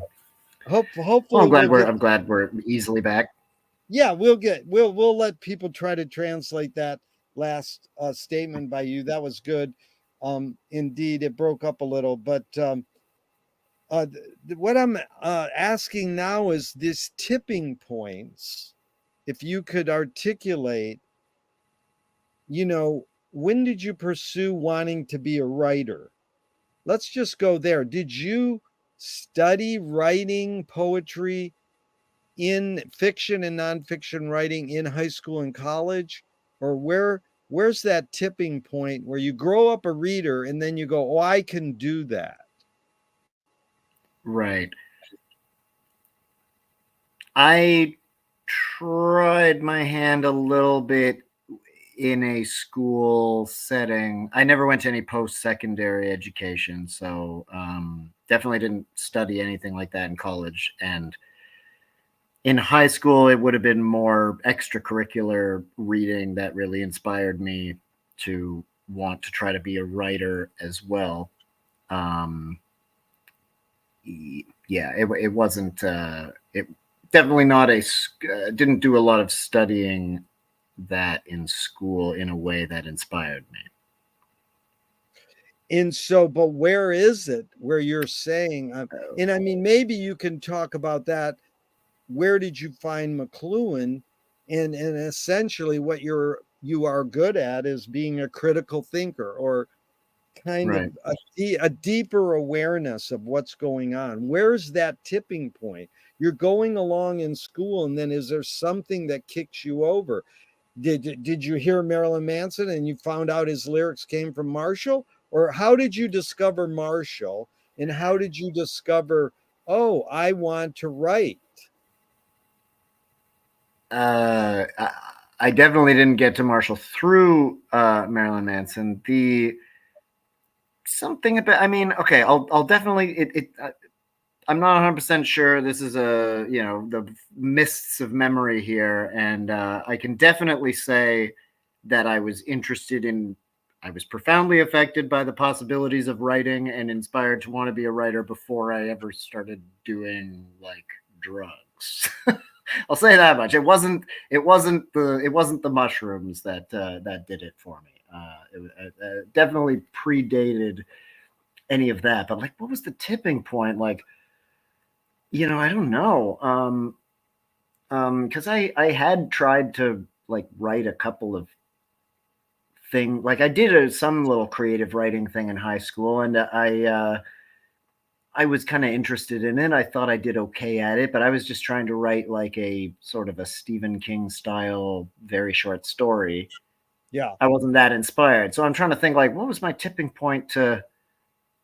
Hopefully, well, I'm glad we're easily back. Yeah, we'll let people try to translate that last statement by you. That was good. Indeed, it broke up a little, but what I'm asking now is this tipping points. If you could articulate, when did you pursue wanting to be a writer? Let's just go there. Did you study writing poetry in fiction and nonfiction writing in high school and college? Or where's that tipping point where you grow up a reader and then you go, oh, I can do that? Right. I tried my hand a little bit in a school setting. I never went to any post-secondary education, so definitely didn't study anything like that in college. And in high school, it would have been more extracurricular reading that really inspired me to want to try to be a writer as well. yeah, it wasn't it definitely not didn't do a lot of studying that in school in a way that inspired me. And so, but where is it where you're saying, and I mean, maybe you can talk about that. Where did you find McLuhan? And essentially what you are good at is being a critical thinker, or kind of Right. a deeper awareness of what's going on. Where's that tipping point? You're going along in school, and then is there something that kicks you over? Did you hear Marilyn Manson and you found out his lyrics came from Marshall? Or how did you discover Marshall? And how did you discover, oh, I want to write? uh, I, I definitely didn't get to Marshall through Marilyn Manson. The something about, I mean, okay, I'll definitely I'm not 100% sure. This is the mists of memory here, and I can definitely say that I was profoundly affected by the possibilities of writing and inspired to want to be a writer before I ever started doing like drugs. I'll say that much. It wasn't the mushrooms that did it for me. It definitely predated any of that. But like, what was the tipping point? Like, I don't know. Because I had tried to like write a couple of things. Like I did some little creative writing thing in high school, and I was kind of interested in it. I thought I did okay at it, but I was just trying to write like a sort of a Stephen King style, very short story. Yeah. I wasn't that inspired, so I'm trying to think like, what was my tipping point to?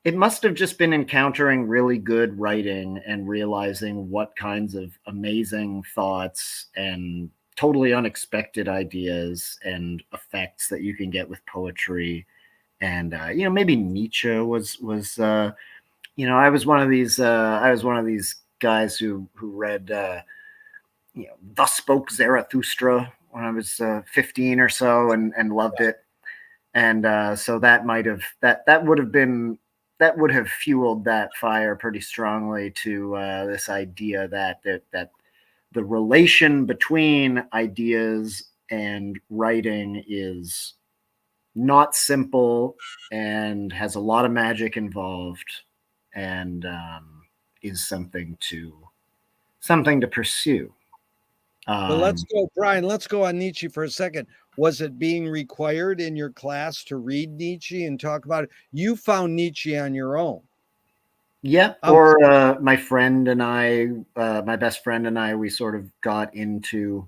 It must have just been encountering really good writing and realizing what kinds of amazing thoughts and totally unexpected ideas and effects that you can get with poetry. And maybe Nietzsche was I was one of these guys who read Thus Spoke Zarathustra when I was 15 or so, and loved it. And so that would have fueled that fire pretty strongly to this idea that the relation between ideas and writing is not simple and has a lot of magic involved, and is something to pursue. But let's Um, go, Brian, let's go on Nietzsche for a second. Was it being required in your class to read Nietzsche and talk about it? You found Nietzsche on your own. Yeah, Um, or my best friend and I, we sort of got into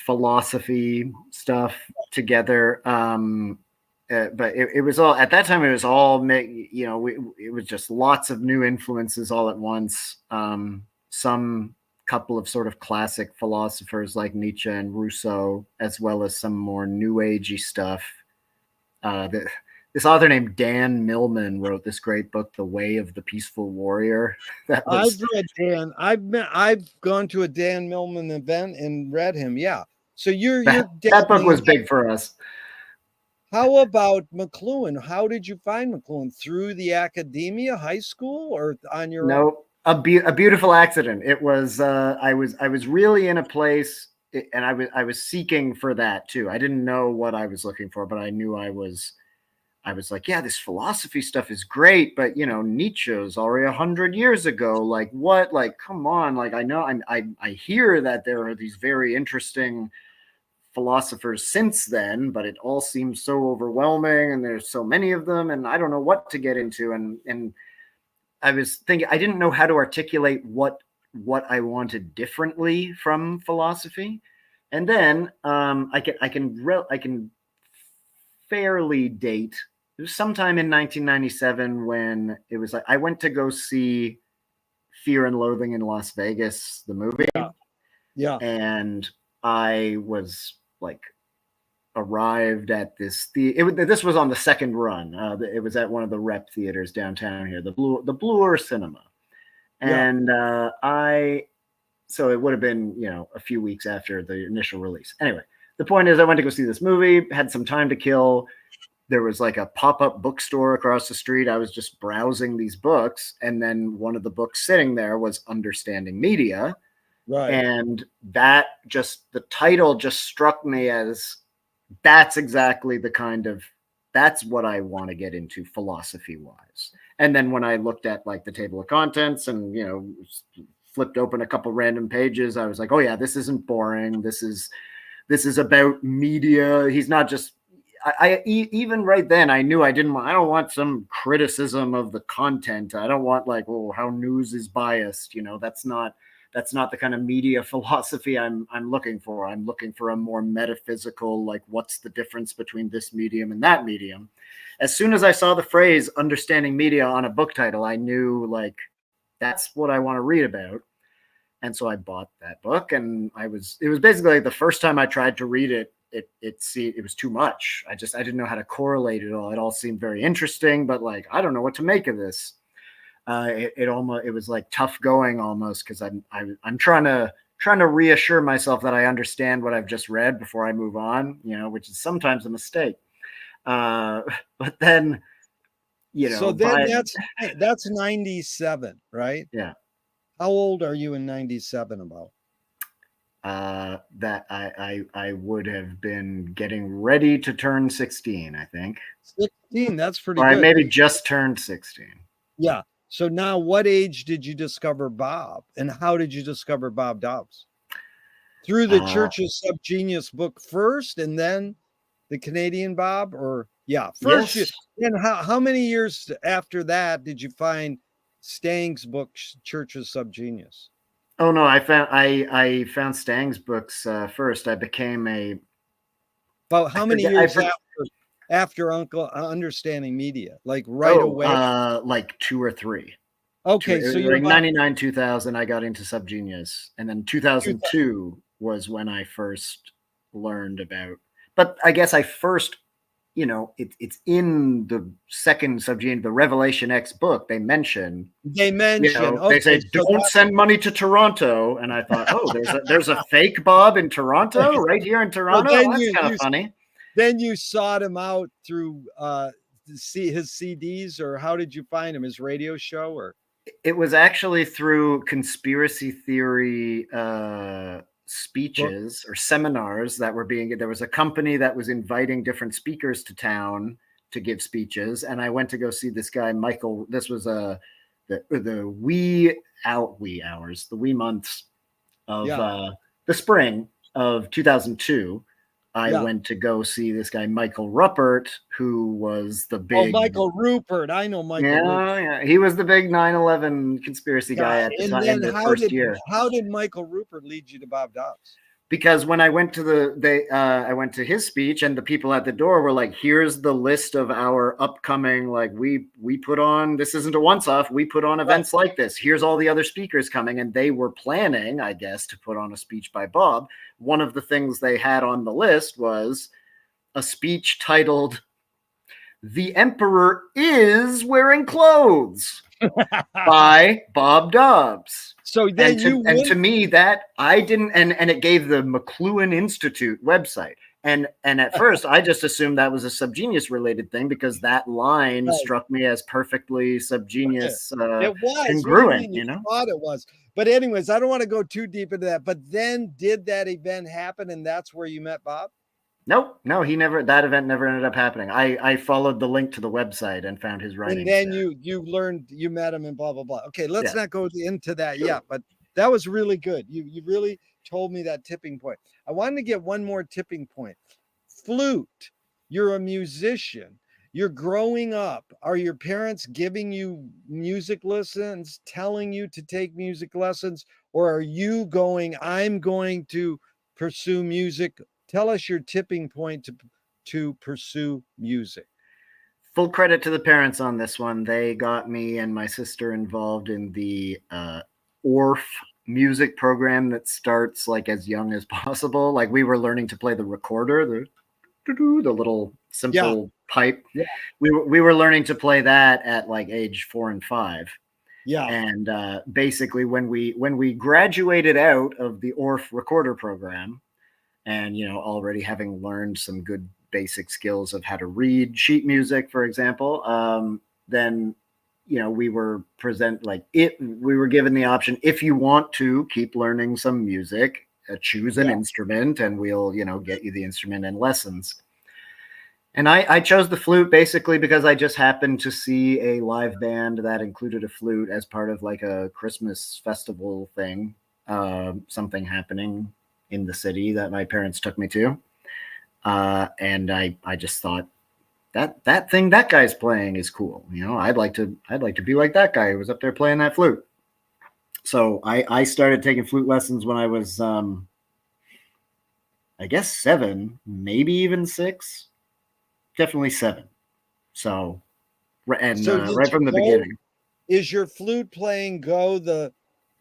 philosophy stuff together. But it was all at that time. It was all, it was just lots of new influences all at once. Some couple of sort of classic philosophers like Nietzsche and Rousseau, as well as some more new agey stuff. This author named Dan Millman wrote this great book, The Way of the Peaceful Warrior. That I've was read Dan. I've gone to a Dan Millman event and read him. Yeah. So you're that book dabbling. was big for us. How about McLuhan? How did you find McLuhan? Through the academia, high school, or on your own? No, a beautiful accident. It was I was really in a place, and I was seeking for that too. I didn't know what I was looking for, but I knew I was like, yeah, this philosophy stuff is great, but Nietzsche's already 100 years ago. Like what? Like come on! Like I know I hear that there are these very interesting philosophers since then, but it all seems so overwhelming, and there's so many of them, and I don't know what to get into, and I was thinking I didn't know how to articulate what I wanted differently from philosophy, and then I can fairly date. It was sometime in 1997 when it was like I went to go see Fear and Loathing in Las Vegas, the movie, Yeah. Yeah. and I was like arrived at this was on the second run. It was at one of the rep theaters downtown here, the Bloor Cinema, Yeah. and I so it would have been a few weeks after the initial release. Anyway, the point is I went to go see this movie, had some time to kill, there was like a pop-up bookstore across the street. I was just browsing these books, and then one of the books sitting there was Understanding Media. Right. And that just, the title just struck me as, that's exactly the kind of, that's what I want to get into philosophy wise. And then when I looked at like the table of contents and, you know, flipped open a couple random pages, I was like, oh yeah, this isn't boring. This is about media. He's not just, even right then I knew I don't want some criticism of the content. I don't want like, oh, how news is biased. You know, that's not the kind of media philosophy I'm looking for. I'm looking for a more metaphysical, like, what's the difference between this medium and that medium? As soon as I saw the phrase Understanding Media on a book title, I knew like, that's what I want to read about. And so I bought that book, and it was basically like the first time I tried to read it, it was too much. I didn't know how to correlate it all. It all seemed very interesting, but like, I don't know what to make of this. It was like tough going almost, because I'm trying to reassure myself that I understand what I've just read before I move on, you know, which is sometimes a mistake. But then, you know, so then that's 97, right? Yeah. How old are you in 97 about? That I would have been getting ready to turn 16, I think. 16, that's pretty or good. I maybe just turned 16. Yeah. So now what age did you discover Bob, and how did you discover Bob Dobbs? Through the Church's Subgenius book first, and then the Canadian Bob? Or first Yes. and how many years after that did you find Stang's book Church's Subgenius? Oh no, I found Stang's books first. I became a About how many years after Uncle Understanding Media? Like right away? Like 2 or 3. Okay, so you're like 99, 2000, I got into Subgenius, and then 2002 was when I first learned about. But I guess I first, you know, it's in the second Subgenius, the Revelation X book. They mention, you know, they say, don't send money to Toronto, and I thought, oh, there's a fake Bob in Toronto, right here in Toronto. Well, that's kind of funny. Then you sought him out through see his CDs, or how did you find him? His radio show? Or it was actually through conspiracy theory speeches or seminars that were there was a company that was inviting different speakers to town to give speeches, and I went to go see this guy Michael. This was the wee months of the spring of 2002. I went to go see this guy, Michael Ruppert, who was the big... Oh, Michael Rupert. I know Michael Rupert. Yeah. He was the big 9/11 conspiracy guy at the time, in the first year. How did Michael Rupert lead you to Bob Dobbs? Because when I went to I went to his speech, and the people at the door were like, here's the list of our upcoming, like, we put on, this isn't a once-off, we put on events like this. Here's all the other speakers coming. And they were planning, I guess, to put on a speech by Bob. One of the things they had on the list was a speech titled, "The Emperor is Wearing Clothes" by Bob Dobbs. So then to me, that I didn't, and it gave the McLuhan Institute website. And at first I just assumed that was a Subgenius related thing, because that line struck me as perfectly Subgenius it was congruent, you know? Thought it was. But anyways, I don't want to go too deep into that. But then did that event happen, and that's where you met Bob? Nope. No, that event never ended up happening. I followed the link to the website and found his writings. And then you learned, you met him and blah, blah, blah. Okay, let's not go into that yet, but that was really good. You really told me that tipping point. I wanted to get one more tipping point. Flute. You're a musician. You're growing up. Are your parents giving you music lessons, telling you to take music lessons, or are you going, I'm going to pursue music? Tell us your tipping point to pursue music. Full credit to the parents on this one. They got me and my sister involved in the ORF music program that starts like as young as possible. Like, we were learning to play the recorder, the little simple pipe. Yeah. We were learning to play that at like age 4 and 5. Yeah. And basically when we graduated out of the ORF recorder program, and already having learned some good basic skills of how to read sheet music, for example, then we were we were given the option, if you want to keep learning some music, choose an instrument and we'll get you the instrument and lessons. And I chose the flute basically because I just happened to see a live band that included a flute as part of like a Christmas festival thing, something happening in the city that my parents took me to. And I just thought that thing that guy's playing is cool. I'd like to be like that guy who was up there playing that flute. So I started taking flute lessons when I was, I guess 7, maybe even 6. Definitely 7. So, and right from the beginning. Is your flute playing go the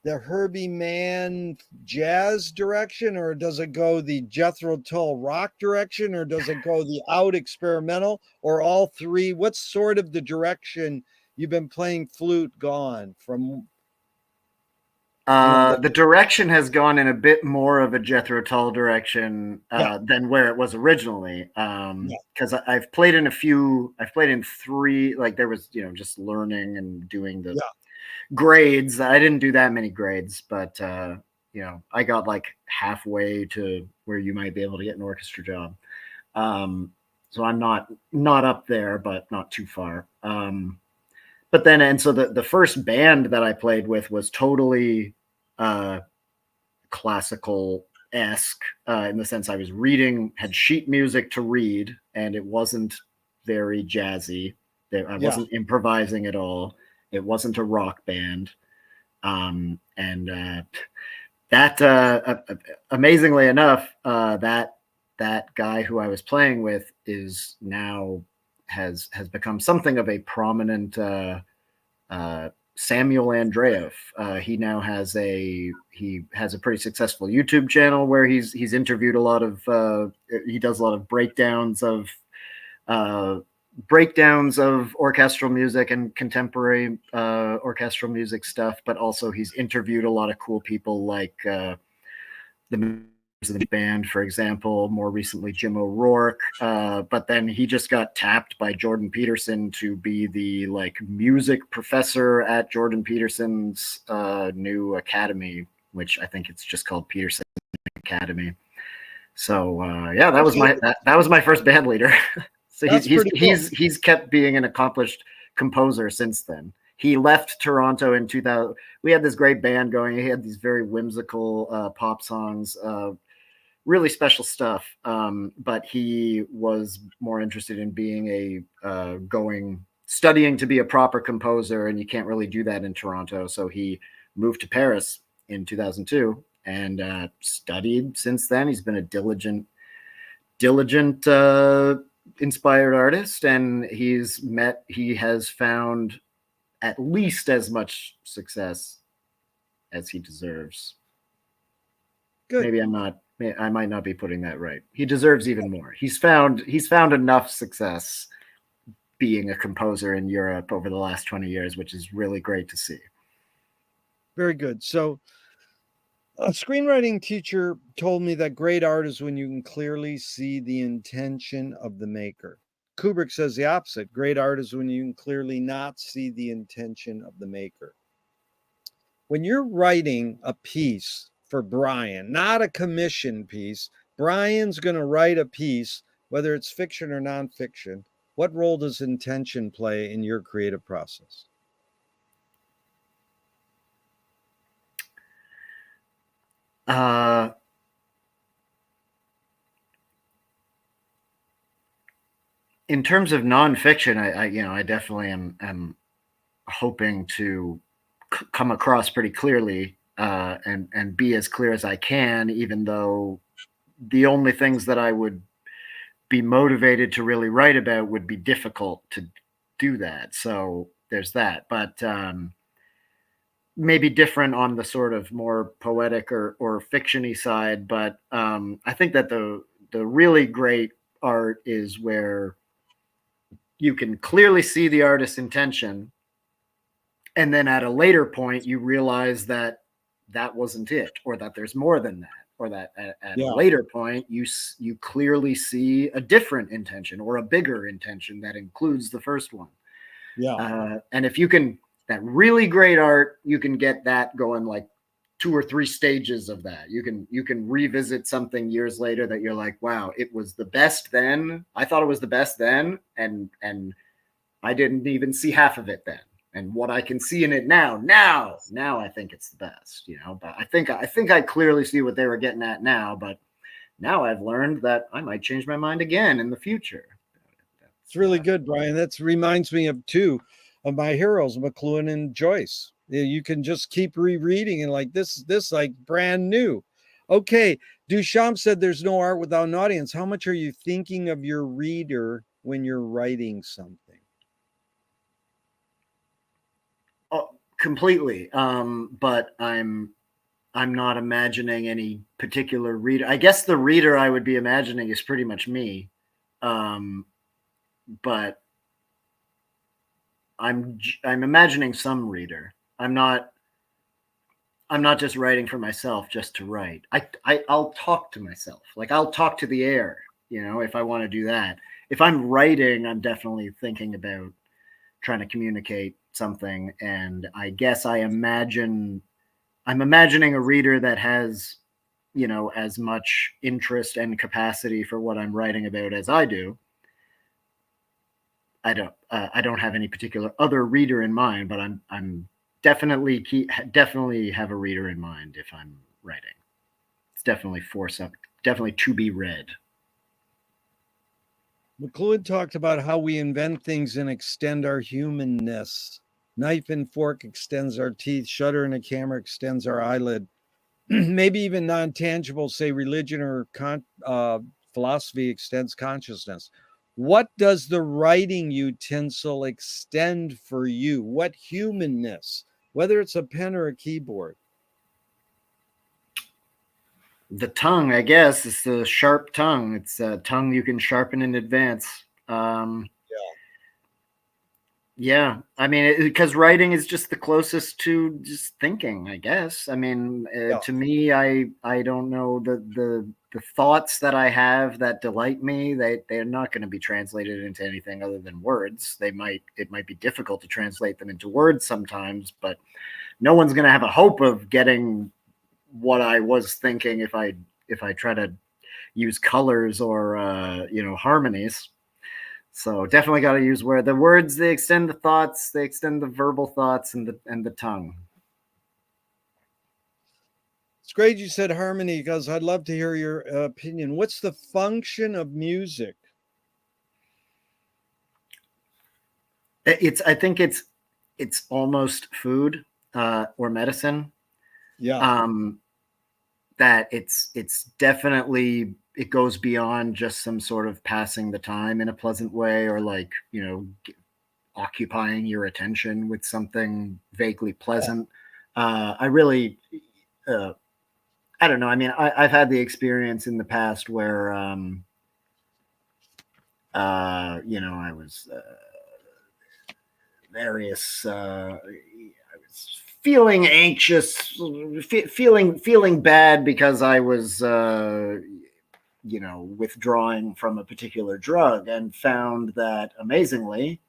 Herbie Mann jazz direction, or does it go the Jethro Tull rock direction, or does it go the out experimental, or all three? What's sort of the direction you've been playing flute gone from? The direction has gone in a bit more of a Jethro Tull direction than where it was originally. Because I've played in 3, like there was, just learning and doing the grades. I didn't do that many grades, but I got like halfway to where you might be able to get an orchestra job. So I'm not up there, but not too far. But then, and so the first band that I played with was totally classical-esque in the sense I was had sheet music to read, and it wasn't very jazzy. I wasn't improvising at all. It wasn't a rock band. And that, amazingly enough, that guy who I was playing with is now has become something of a prominent Samuel Andreev. He now has a pretty successful YouTube channel where he's interviewed a lot of he does a lot of breakdowns of orchestral music and contemporary orchestral music stuff, but also he's interviewed a lot of cool people like the band, for example, more recently Jim O'Rourke, but then he just got tapped by Jordan Peterson to be the music professor at Jordan Peterson's new academy, which I think it's just called Peterson Academy. So that was my first band leader. So he's kept being an accomplished composer since then. He left Toronto in 2000. We had this great band going. He had these very whimsical pop songs, really special stuff. But he was more interested in being studying to be a proper composer, and you can't really do that in Toronto. So he moved to Paris in 2002 and studied since then. He's been a diligent inspired artist, and he has found at least as much success as he deserves. Good. Maybe I might not be putting that right. He deserves even more. He's found enough success being a composer in Europe over the last 20 years, which is really great to see. Very good. So a screenwriting teacher told me that great art is when you can clearly see the intention of the maker. Kubrick says the opposite. Great art is when you can clearly not see the intention of the maker. When you're writing a piece for Brian, not a commission piece, Brian's going to write a piece, whether it's fiction or nonfiction. What role does intention play in your creative process? In terms of nonfiction, I definitely am hoping to come across pretty clearly and be as clear as I can, even though the only things that I would be motivated to really write about would be difficult to do that. So there's that, but maybe different on the sort of more poetic or fiction-y side. But I think that the really great art is where you can clearly see the artist's intention, and then at a later point you realize that wasn't it, or that there's more than that. or that at a Yeah. later point you clearly see a different intention or a bigger intention that includes the first one. Yeah. And if you can, that really great art, you can get that going like 2 or 3 stages of that. You can revisit something years later that you're like, wow, it was the best then. I thought it was the best then, and I didn't even see half of it then. And what I can see in it now I think it's the best, you know. But I think I clearly see what they were getting at now. But now I've learned that I might change my mind again in the future. It's really good, Brian. That reminds me of two of my heroes, McLuhan and Joyce. You can just keep rereading and like this like brand new. Okay, Duchamp said there's no art without an audience. How much are you thinking of your reader when you're writing something? Oh, completely. But I'm not imagining any particular reader. I guess the reader I would be imagining is pretty much me. But I'm imagining some reader. I'm not just writing for myself just to write. I'll talk to myself. Like I'll talk to the air, you know, if I want to do that. If I'm writing, I'm definitely thinking about trying to communicate something. And I guess I'm imagining a reader that has, you know, as much interest and capacity for what I'm writing about as I do. I don't have any particular other reader in mind, but I'm definitely have a reader in mind if I'm writing. It's definitely definitely to be read. McLuhan talked about how we invent things and extend our humanness. Knife and fork extends our teeth. Shutter in a camera extends our eyelid. Maybe even non-tangible, say religion or philosophy extends consciousness. What does the writing utensil extend for you? What humanness, whether it's a pen or a keyboard? The tongue, I guess, is the sharp tongue. It's a tongue you can sharpen in advance. Yeah, I mean, because writing is just the closest to just thinking, I guess. I mean, Yeah. to me, I don't know the thoughts that I have that delight me. They're not going to be translated into anything other than words. It might be difficult to translate them into words sometimes, but no one's going to have a hope of getting what I was thinking if I try to use colors or harmonies. So definitely got to use the words. They extend the thoughts. They extend the verbal thoughts and the tongue. It's great you said harmony because I'd love to hear your opinion. What's the function of music? I think it's almost food or medicine. Yeah. That it's definitely, it goes beyond just some sort of passing the time in a pleasant way, or like, occupying your attention with something vaguely pleasant. I really, I don't know. I mean, I've had the experience in the past where, I was various. I was feeling anxious, feeling bad because I was, withdrawing from a particular drug, and found that amazingly,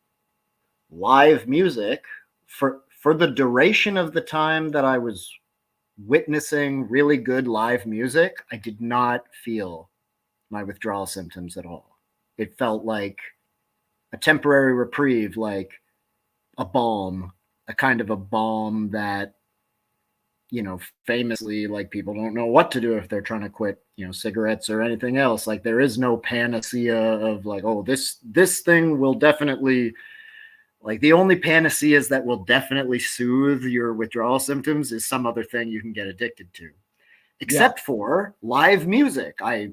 live music for the duration of the time that I was witnessing really good live music, I did not feel my withdrawal symptoms at all. It felt like a temporary reprieve, like a balm, a kind of a balm that, famously, like, people don't know what to do if they're trying to quit, cigarettes or anything else. Like, there is no panacea of like, oh, this thing will definitely, like, the only panaceas that will definitely soothe your withdrawal symptoms is some other thing you can get addicted to, except for live music. I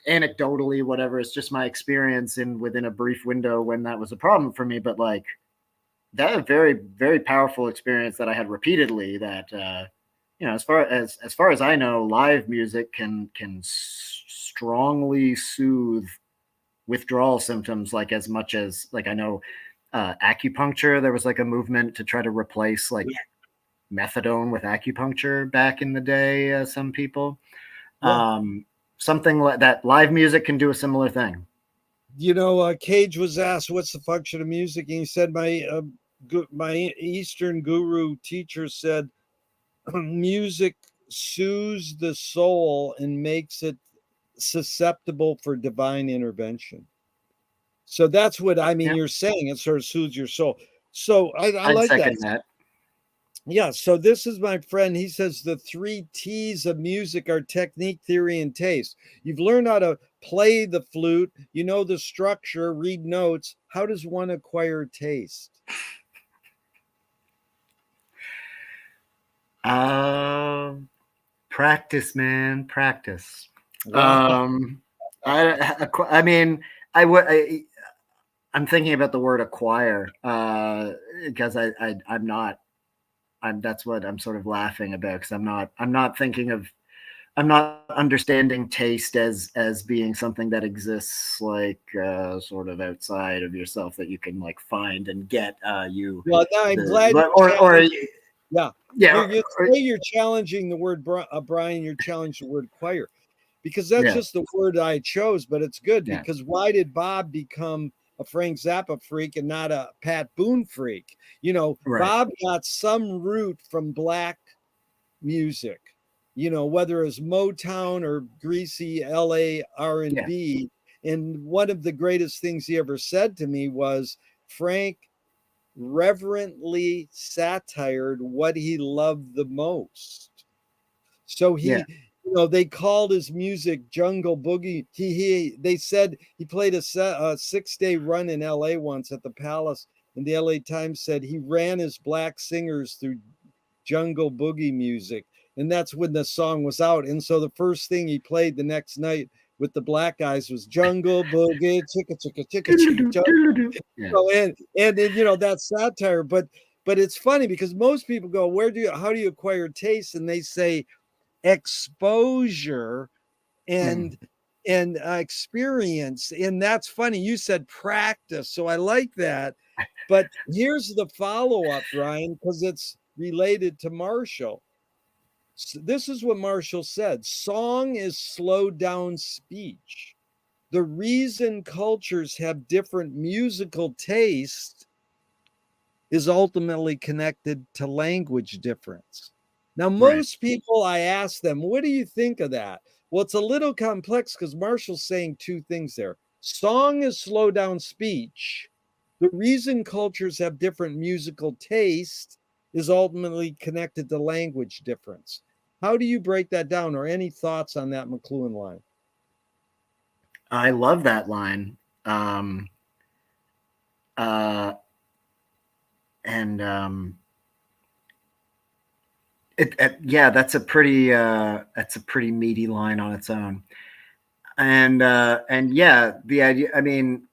anecdotally, whatever, it's just my experience within a brief window when that was a problem for me. But like, that a very, very powerful experience that I had repeatedly, that, as far as I know, live music can strongly soothe withdrawal symptoms, like, as much as, like, I know, acupuncture, there was like a movement to try to replace like methadone with acupuncture back in the day, some people. Yeah. Something like that. Live music can do a similar thing. Cage was asked, "What's the function of music?" And he said, "My Eastern guru teacher said, music soothes the soul and makes it susceptible for divine intervention." So that's what I mean. Yeah, You're saying it sort of soothes your soul. So I I'd like that. second that. Yeah. So this is my friend. He says the 3 T's of music are technique, theory, and taste. You've learned how to play the flute. You know the structure, read notes. How does one acquire taste? Practice, man, practice. Wow. Um, I mean, I would. I'm thinking about the word acquire because I'm not. That's what I'm sort of laughing about because I'm not thinking of. I'm not understanding taste as being something that exists like sort of outside of yourself that you can like find and get you Well, now I'm the glad you or challenged. Yeah. yeah You say you're challenging the word, Brian, you're challenging the word choir, because that's yeah just the word I chose, but it's good yeah because why did Bob become a Frank Zappa freak and not a Pat Boone freak? right Bob got some root from black music, whether it's Motown or greasy LA yeah R&B. And one of the greatest things he ever said to me was, Frank reverently satired what he loved the most. So yeah they called his music jungle boogie. They said he played a 6-day run in LA once at the Palace, and the LA Times said he ran his black singers through jungle boogie music. And that's when the song was out. And so the first thing he played the next night with the black guys was jungle boogie, chicka chicka chicka chicka. yeah And then that's satire, but it's funny because most people go, how do you acquire taste? And they say exposure mm. and experience. And that's funny. You said practice, so I like that. But here's the follow-up, Ryan, because it's related to Marshall. So this is what Marshall said: song is slowed down speech. The reason cultures have different musical tastes is ultimately connected to language difference. Now, right most people, I ask them, what do you think of that? Well, it's a little complex because Marshall's saying 2 things there. Song is slow down speech. The reason cultures have different musical taste is ultimately connected to language difference. How do you break that down, or any thoughts on that McLuhan line? I love that line. Um, uh, and yeah, that's a pretty meaty line on its own. And yeah, the idea. I mean,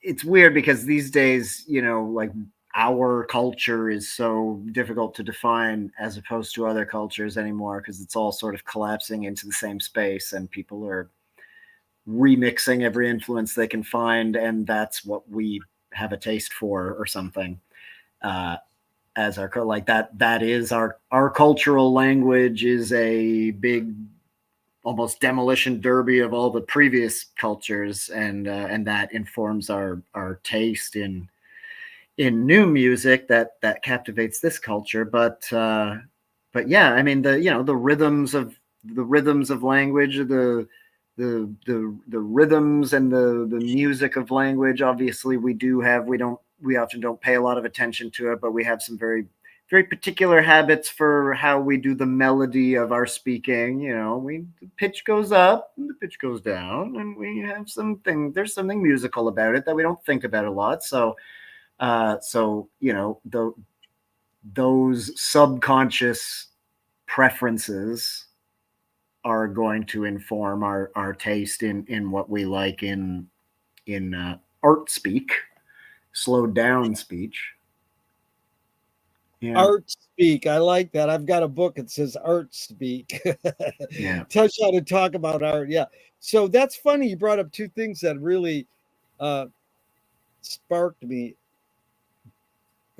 it's weird because these days, like our culture is so difficult to define as opposed to other cultures anymore because it's all sort of collapsing into the same space, and people are remixing every influence they can find, and that's what we have a taste for or something. Uh, as our like that is our cultural language is a big almost demolition derby of all the previous cultures, and that informs our taste in new music that captivates this culture. But yeah, I mean the rhythms of language, the rhythms and the music of language. Obviously, we often don't pay a lot of attention to it, but we have some very particular habits for how we do the melody of our speaking. The pitch goes up and the pitch goes down, and we have there's something musical about it that we don't think about a lot. So those subconscious preferences are going to inform our taste in what we like in art speak, slowed down speech. Yeah, Art speak. I like that. I've got a book that says art speak. yeah, Teach how to talk about art. Yeah. So that's funny. You brought up 2 things that really uh, sparked me.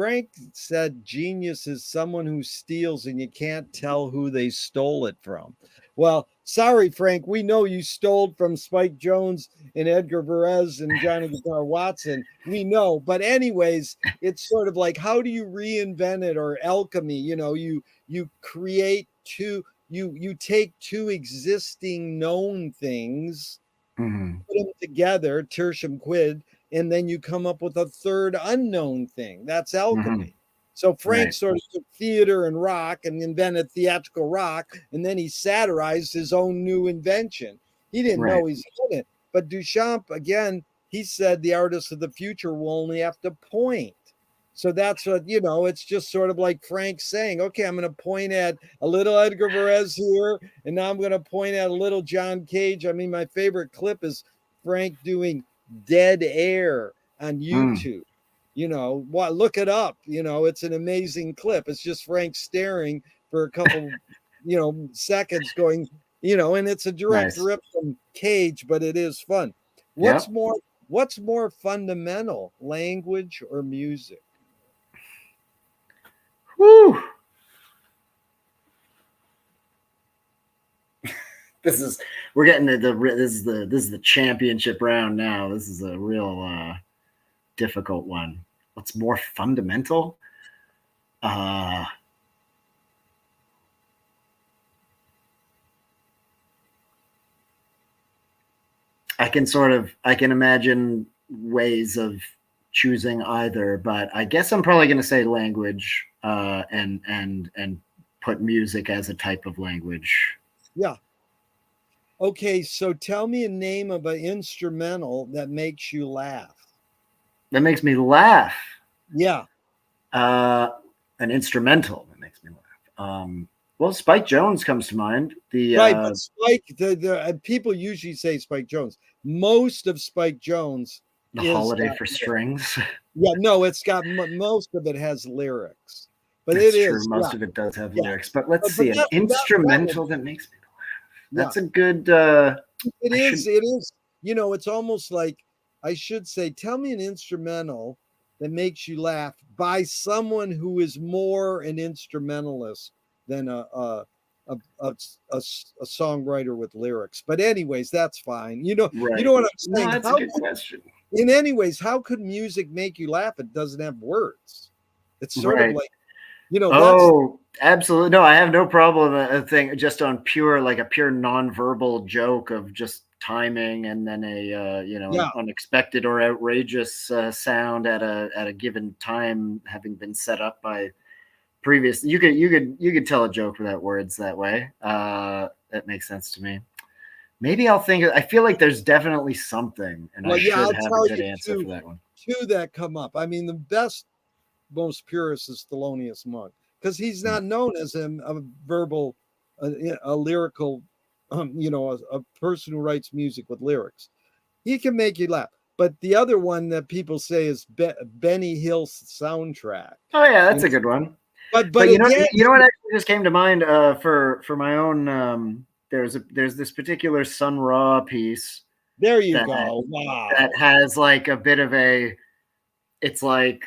Frank said genius is someone who steals and you can't tell who they stole it from. Well, sorry, Frank, we know you stole from Spike Jones and Edgar Varese and Johnny Guitar Watson. We know. But anyways, it's sort of like, how do you reinvent it, or alchemy? You create two, you take two existing known things, Mhm. put them together, tertium quid, and then you come up with a third unknown thing. That's Mhm. alchemy. So Frank Right. sort of took theater and rock and invented theatrical rock, and then he satirized his own new invention. He didn't Right. know he's doing it. But Duchamp, again, he said the artists of the future will only have to point. So that's what, it's just sort of like Frank saying, okay, I'm going to point at a little Edgar Varese here, and now I'm going to point at a little John Cage. I mean, my favorite clip is Frank doing Dead Air on Mm. YouTube. Look it up. It's an amazing clip. It's just Frank staring for a couple, seconds going, and it's a direct Nice. rip from Cage, but it is fun. Yep. What's more fundamental, language or music? Woo. We're getting to this is the championship round now. This is a real difficult one. What's more fundamental? I can imagine ways of choosing either, but I guess I'm probably going to say language, and put music as a type of language. Yeah. Okay, so tell me a name of an instrumental that makes you laugh. That makes me laugh. Yeah. An instrumental that makes me laugh. Well, Spike Jones comes to mind. Right, but Spike, the people usually say Spike Jones. Most of Spike Jones The is Holiday got for lyrics. Strings. Yeah, no, it's got most of it has lyrics, but That's it true. is Most yeah, of it does have yeah. lyrics, but let's But see, an instrumental one, that makes me laugh. yeah, That's a good. it is. It is. It's almost like I should say, tell me an instrumental that makes you laugh by someone who is more an instrumentalist than a songwriter with lyrics. But anyways, that's fine. You know Right. what I'm No, saying. that's a good question. In any ways, how could music make you laugh? It doesn't have words. It's sort of Right. like, that's Oh, absolutely. No, I have no problem. A thing just on like a pure nonverbal joke of just timing, and then yeah. an unexpected or outrageous sound at a given time having been set up by previous. You could tell a joke without words that way. That makes sense to me. Maybe I'll think. I feel like there's definitely something, and I Well, yeah, should I'll have a tell good you answer for that one. two that come up. I mean, the best, most purest is Thelonious Monk, because he's not known as a verbal, a lyrical, a person who writes music with lyrics. He can make you laugh. But the other one that people say is Benny Hill's soundtrack. Oh yeah, that's a good one. But But again, you know what actually just came to mind for my own. There's this particular Sun Ra piece there you that go. Wow. that has like a bit of a. It's like,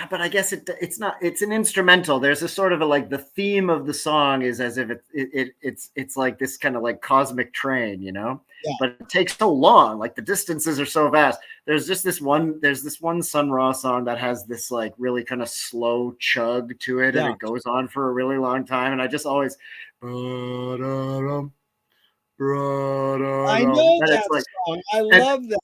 but I guess it's not. It's an instrumental. There's a sort of a, like, the theme of the song is as if it's like this kind of like cosmic train, Yeah. But it takes so long. Like the distances are so vast. There's this one Sun Ra song that has this like really kind of slow chug to it, and Yeah. it goes on for a really long time. And I just always, I and know it's that like, song. I and love that.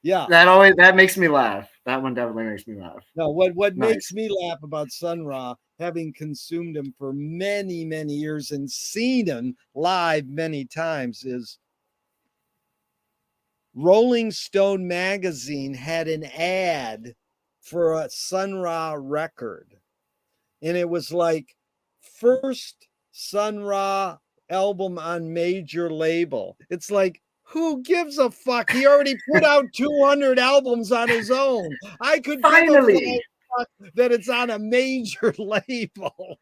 Yeah. that makes me laugh. That one definitely makes me laugh. No, what Nice. makes me laugh about Sun Ra, having consumed him for many, many years and seen him live many times, is Rolling Stone magazine had an ad for a Sun Ra record. And it was like, first Sun Ra album on major label. It's like, who gives a fuck? He already put out 200 albums on his own. I could Finally. give a fuck that it's on a major label.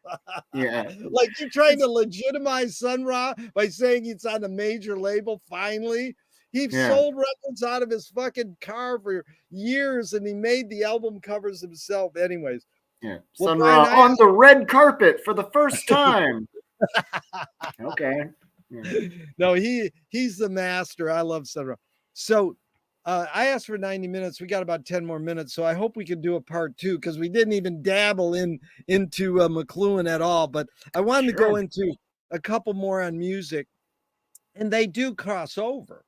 Yeah. Like, you're trying to legitimize Sun Ra by saying it's on a major label finally. He sold records out of his fucking car for years, and he made the album covers himself. Anyways, Yeah. Well, Sun Brian, Ra on the red carpet for the first time. Okay. Yeah. no, he's the master. I love Sun Ra. So I asked for 90 minutes. We got about 10 more minutes. So I hope we can do a part 2 because we didn't even dabble into McLuhan at all. But I wanted to Sure. go into a couple more on music, and they do cross over.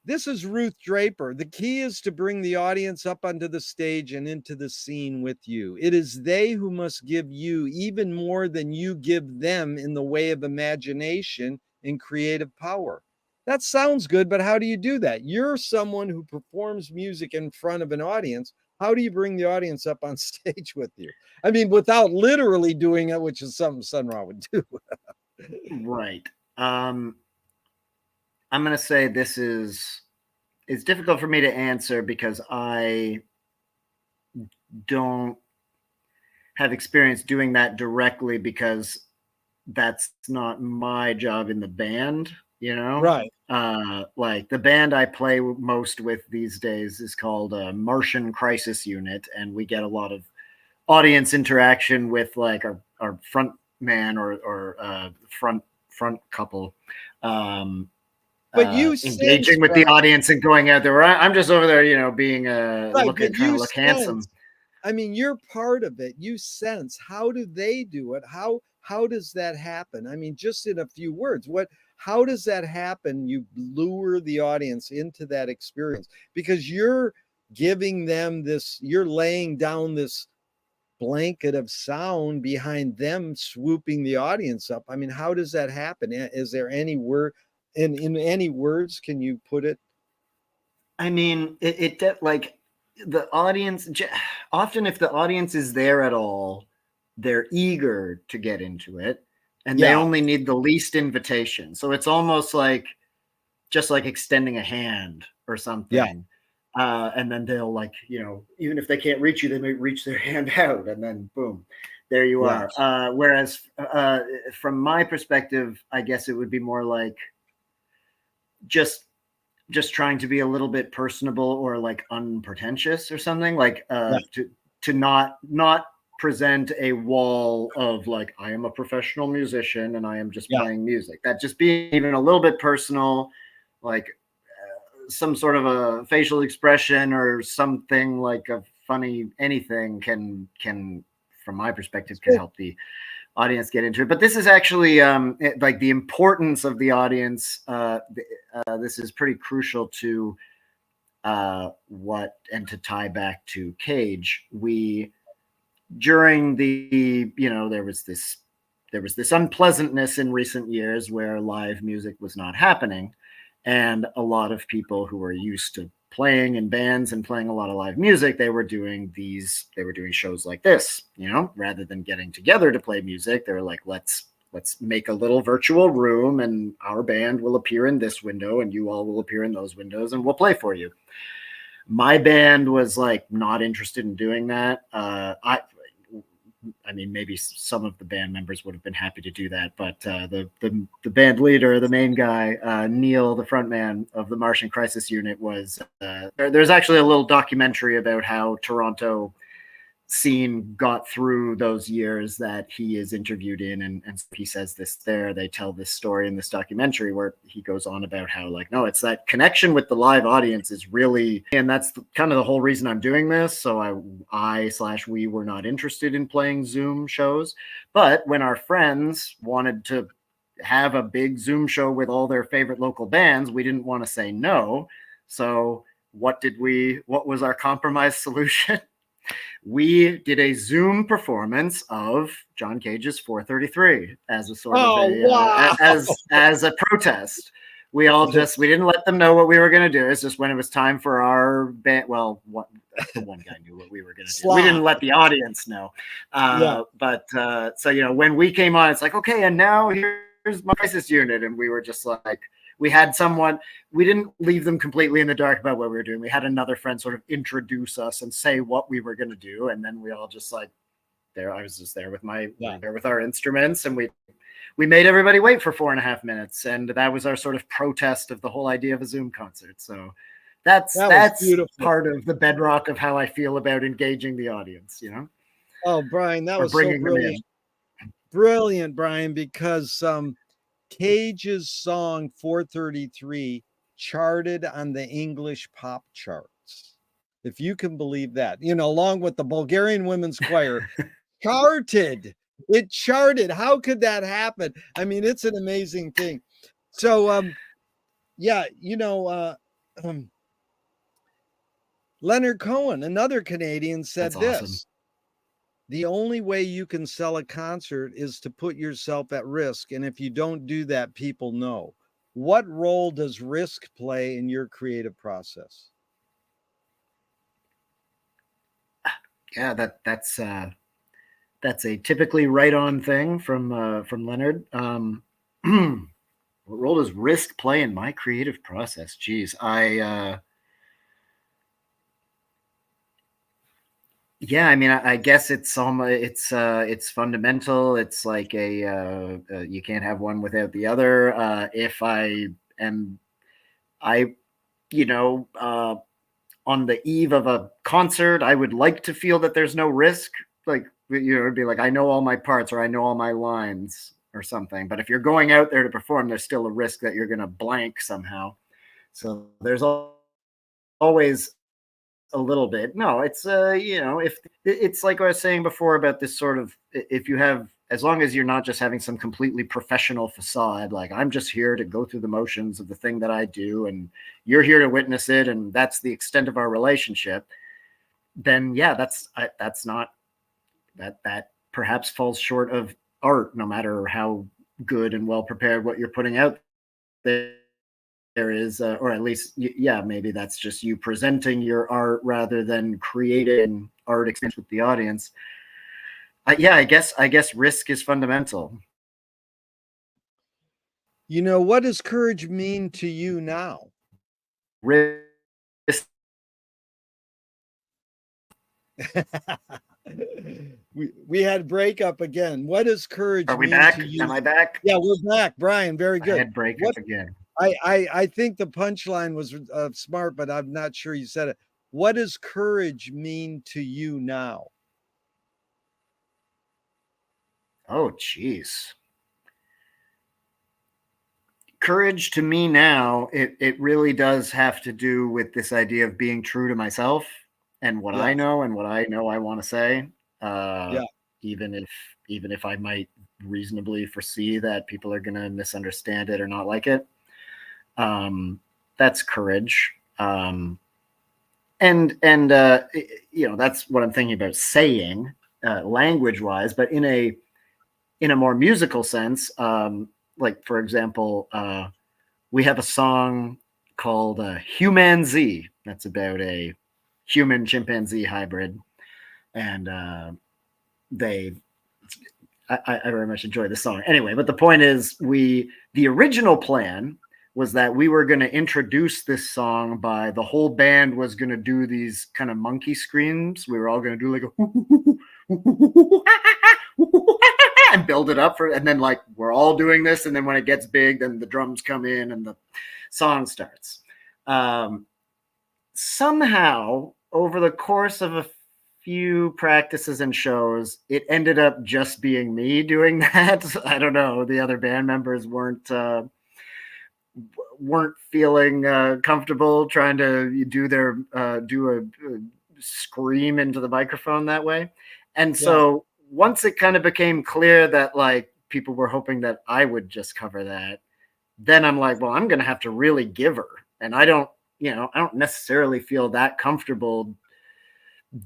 This is Ruth Draper. The key is to bring the audience up onto the stage and into the scene with you. It is they who must give you even more than you give them in the way of imagination and creative power. That sounds good, but how do you do that? You're someone who performs music in front of an audience. How do you bring the audience up on stage with you? I mean, without literally doing it, which is something Sun Ra would do. Right. I'm going to say it's difficult for me to answer because I don't have experience doing that directly because that's not my job in the band, you know? Right. Like the band I play most with these days is called Martian Crisis Unit, and we get a lot of audience interaction with like our front man or front couple. But you Engaging sense, with the Brian, audience and going out there. I'm just over there, you know, being right, looking, but trying to you look handsome. sense, I mean, you're part of it. You sense, how do they do it? How does that happen? I mean, just in a few words, how does that happen? You lure the audience into that experience because you're giving them this, you're laying down this blanket of sound behind them swooping the audience up. I mean, how does that happen? Is there any word in any words can you put it? I mean, like the audience, often if the audience is there at all, they're eager to get into it and they Yeah. only need the least invitation. So it's almost like just like extending a hand or Yeah. something. And then they'll like, you know, even if they can't reach you, they may reach their hand out and then boom, there you Yes. are. Whereas from my perspective, I guess it would be more like just trying to be a little bit personable or like unpretentious or something like Yeah. to not present a wall of like I am a professional musician and I am just Yeah. playing music. That just being even a little bit personal, like some sort of a facial expression or something like a funny anything can from my perspective can help the audience get into it. But this is actually like the importance of the audience. This is pretty crucial to what and to tie back to Cage. We during the there was this unpleasantness in recent years where live music was not happening, and a lot of people who were used to playing in bands and playing a lot of live music, they were doing shows like this, rather than getting together to play music. They were like, let's make a little virtual room and our band will appear in this window and you all will appear in those windows and we'll play for you. My band was like not interested in doing that. I mean, maybe some of the band members would have been happy to do that, but the band leader, the main guy, Neil, the front man of the Martian Crisis Unit, was there's actually a little documentary about how Toronto scene got through those years that he is interviewed in, and he says this there. They tell this story in this documentary where he goes on about how like, no, it's that connection with the live audience is really, and that's kind of the whole reason I'm doing this. So we were not interested in playing Zoom shows, but when our friends wanted to have a big Zoom show with all their favorite local bands, we didn't want to say no. So what was our compromise solution? We did a Zoom performance of John Cage's 433 as a sort of wow. as a protest. We didn't let them know what we were going to do. It's just when it was time for our band. Well, the one guy knew what we were going to do. We didn't let the audience know. But so, when we came on, it's like, okay, and now here's my crisis unit. And we were just like, we had someone, we didn't leave them completely in the dark about what we were doing. We had another friend sort of introduce us and say what we were going to do. And then we all just like, I was just there with with our instruments, and we made everybody wait for 4.5 minutes. And that was our sort of protest of the whole idea of a Zoom concert. So that's beautiful. Part of the bedrock of how I feel about engaging the audience, Oh, Brian, that or was so bringing them in. brilliant. Brilliant, Brian, because Cage's song 433 charted on the English pop charts. If you can believe that, along with the Bulgarian Women's Choir, charted. It charted. How could that happen? I mean, it's an amazing thing. So, yeah, Leonard Cohen, another Canadian, That's said awesome. this: the only way you can sell a concert is to put yourself at risk. And if you don't do that, people know. What role does risk play in your creative process? Yeah, that's a typically right on thing from Leonard. What role does risk play in my creative process? Geez, yeah, I mean, I guess it's fundamental. It's like you can't have one without the other. If I am, I, you know, on the eve of a concert, I would like to feel that there's no risk. Like, it'd be like, I know all my parts or I know all my lines or something. But if you're going out there to perform, there's still a risk that you're going to blank somehow. So there's always a little bit. No, it's if it's like I was saying before about this sort of, if you have, as long as you're not just having some completely professional facade, like I'm just here to go through the motions of the thing that I do and you're here to witness it and that's the extent of our relationship, then yeah, that's not that perhaps falls short of art, no matter how good and well prepared what you're putting out there is, or at least, yeah, maybe that's just you presenting your art rather than creating art experience with the audience. Yeah, I guess risk is fundamental. What does courage mean to you now? Risk. we had breakup again. What does courage Are we mean back? to Am you? I back? Yeah, we're back, Brian. Very I good. had breakup What again. I think the punchline was smart, but I'm not sure you said it. What does courage mean to you now? Oh, geez. Courage to me now, it really does have to do with this idea of being true to myself and what Yeah, I know and what I know I want to say. Uh, yeah, even if I might reasonably foresee that people are going to misunderstand it or not like it. That's courage. And that's what I'm thinking about saying, language wise, but in a more musical sense. Like for example, we have a song called Human Z. That's about a human chimpanzee hybrid. And they, I very much enjoy the song. Anyway, but the point is, the original plan was that we were going to introduce this song by the whole band was going to do these kind of monkey screams. We were all going to do like a and build it up for, and then like we're all doing this, and then when it gets big, then the drums come in and the song starts. Somehow, over the course of a few practices and shows, it ended up just being me doing that. I don't know. The other band members weren't feeling comfortable trying to do a scream into the microphone that way. And yeah. so once it kind of became clear that like people were hoping that I would just cover that, then I'm like, well, I'm going to have to really give her. And I don't necessarily feel that comfortable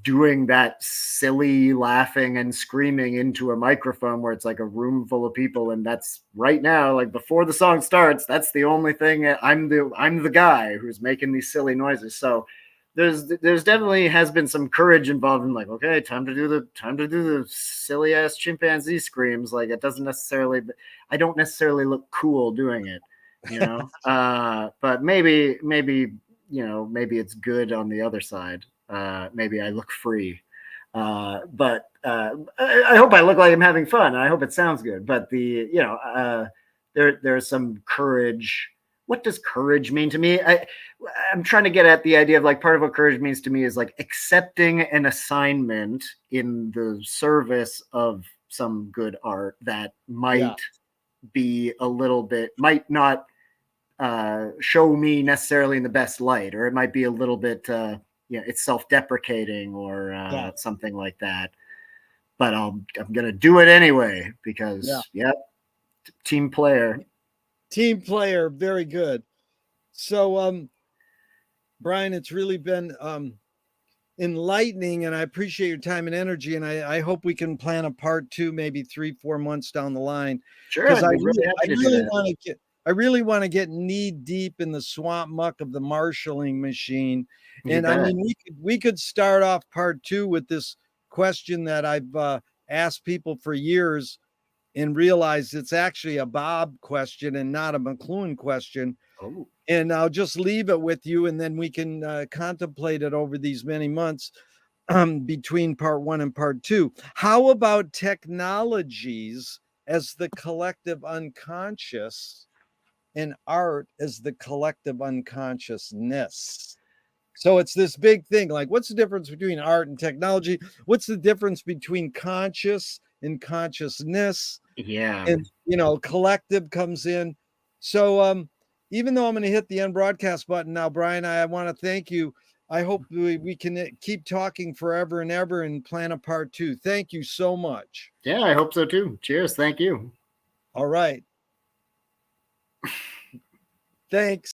doing that silly laughing and screaming into a microphone where it's like a room full of people. And that's right now, like before the song starts, that's the only thing. I'm the guy who's making these silly noises. So there's definitely has been some courage involved in like, okay, time to do the silly ass chimpanzee screams. Like it doesn't necessarily, I don't necessarily look cool doing it, but maybe maybe it's good on the other side. Maybe I look free, but I hope I look like I'm having fun. I hope it sounds good. But there's some courage what does courage mean to me? I'm trying to get at the idea of like part of what courage means to me is like accepting an assignment in the service of some good art that might be a little bit, might not show me necessarily in the best light, or it might be a little bit, it's self-deprecating or something like that. But I'm going to do it anyway because, team player. Team player, very good. So, Brian, it's really been enlightening, and I appreciate your time and energy. And I hope we can plan a part 2, maybe 3-4 months down the line. Sure, I'd be really happy to do that. I really want to get knee deep in the swamp muck of the marshalling machine. And I mean, we could start off part 2 with this question that I've asked people for years, and realized it's actually a Bob question and not a McLuhan question. Oh. And I'll just leave it with you, and then we can contemplate it over these many months between part 1 and part 2. How about technologies as the collective unconscious and art as the collective unconsciousness? So it's this big thing, like, what's the difference between art and technology? What's the difference between conscious and consciousness? Yeah. And, collective comes in. So, even though I'm going to hit the end broadcast button now, Brian, I want to thank you. I hope we can keep talking forever and ever and plan a part 2. Thank you so much. Yeah, I hope so too. Cheers. Thank you. All right. Thanks.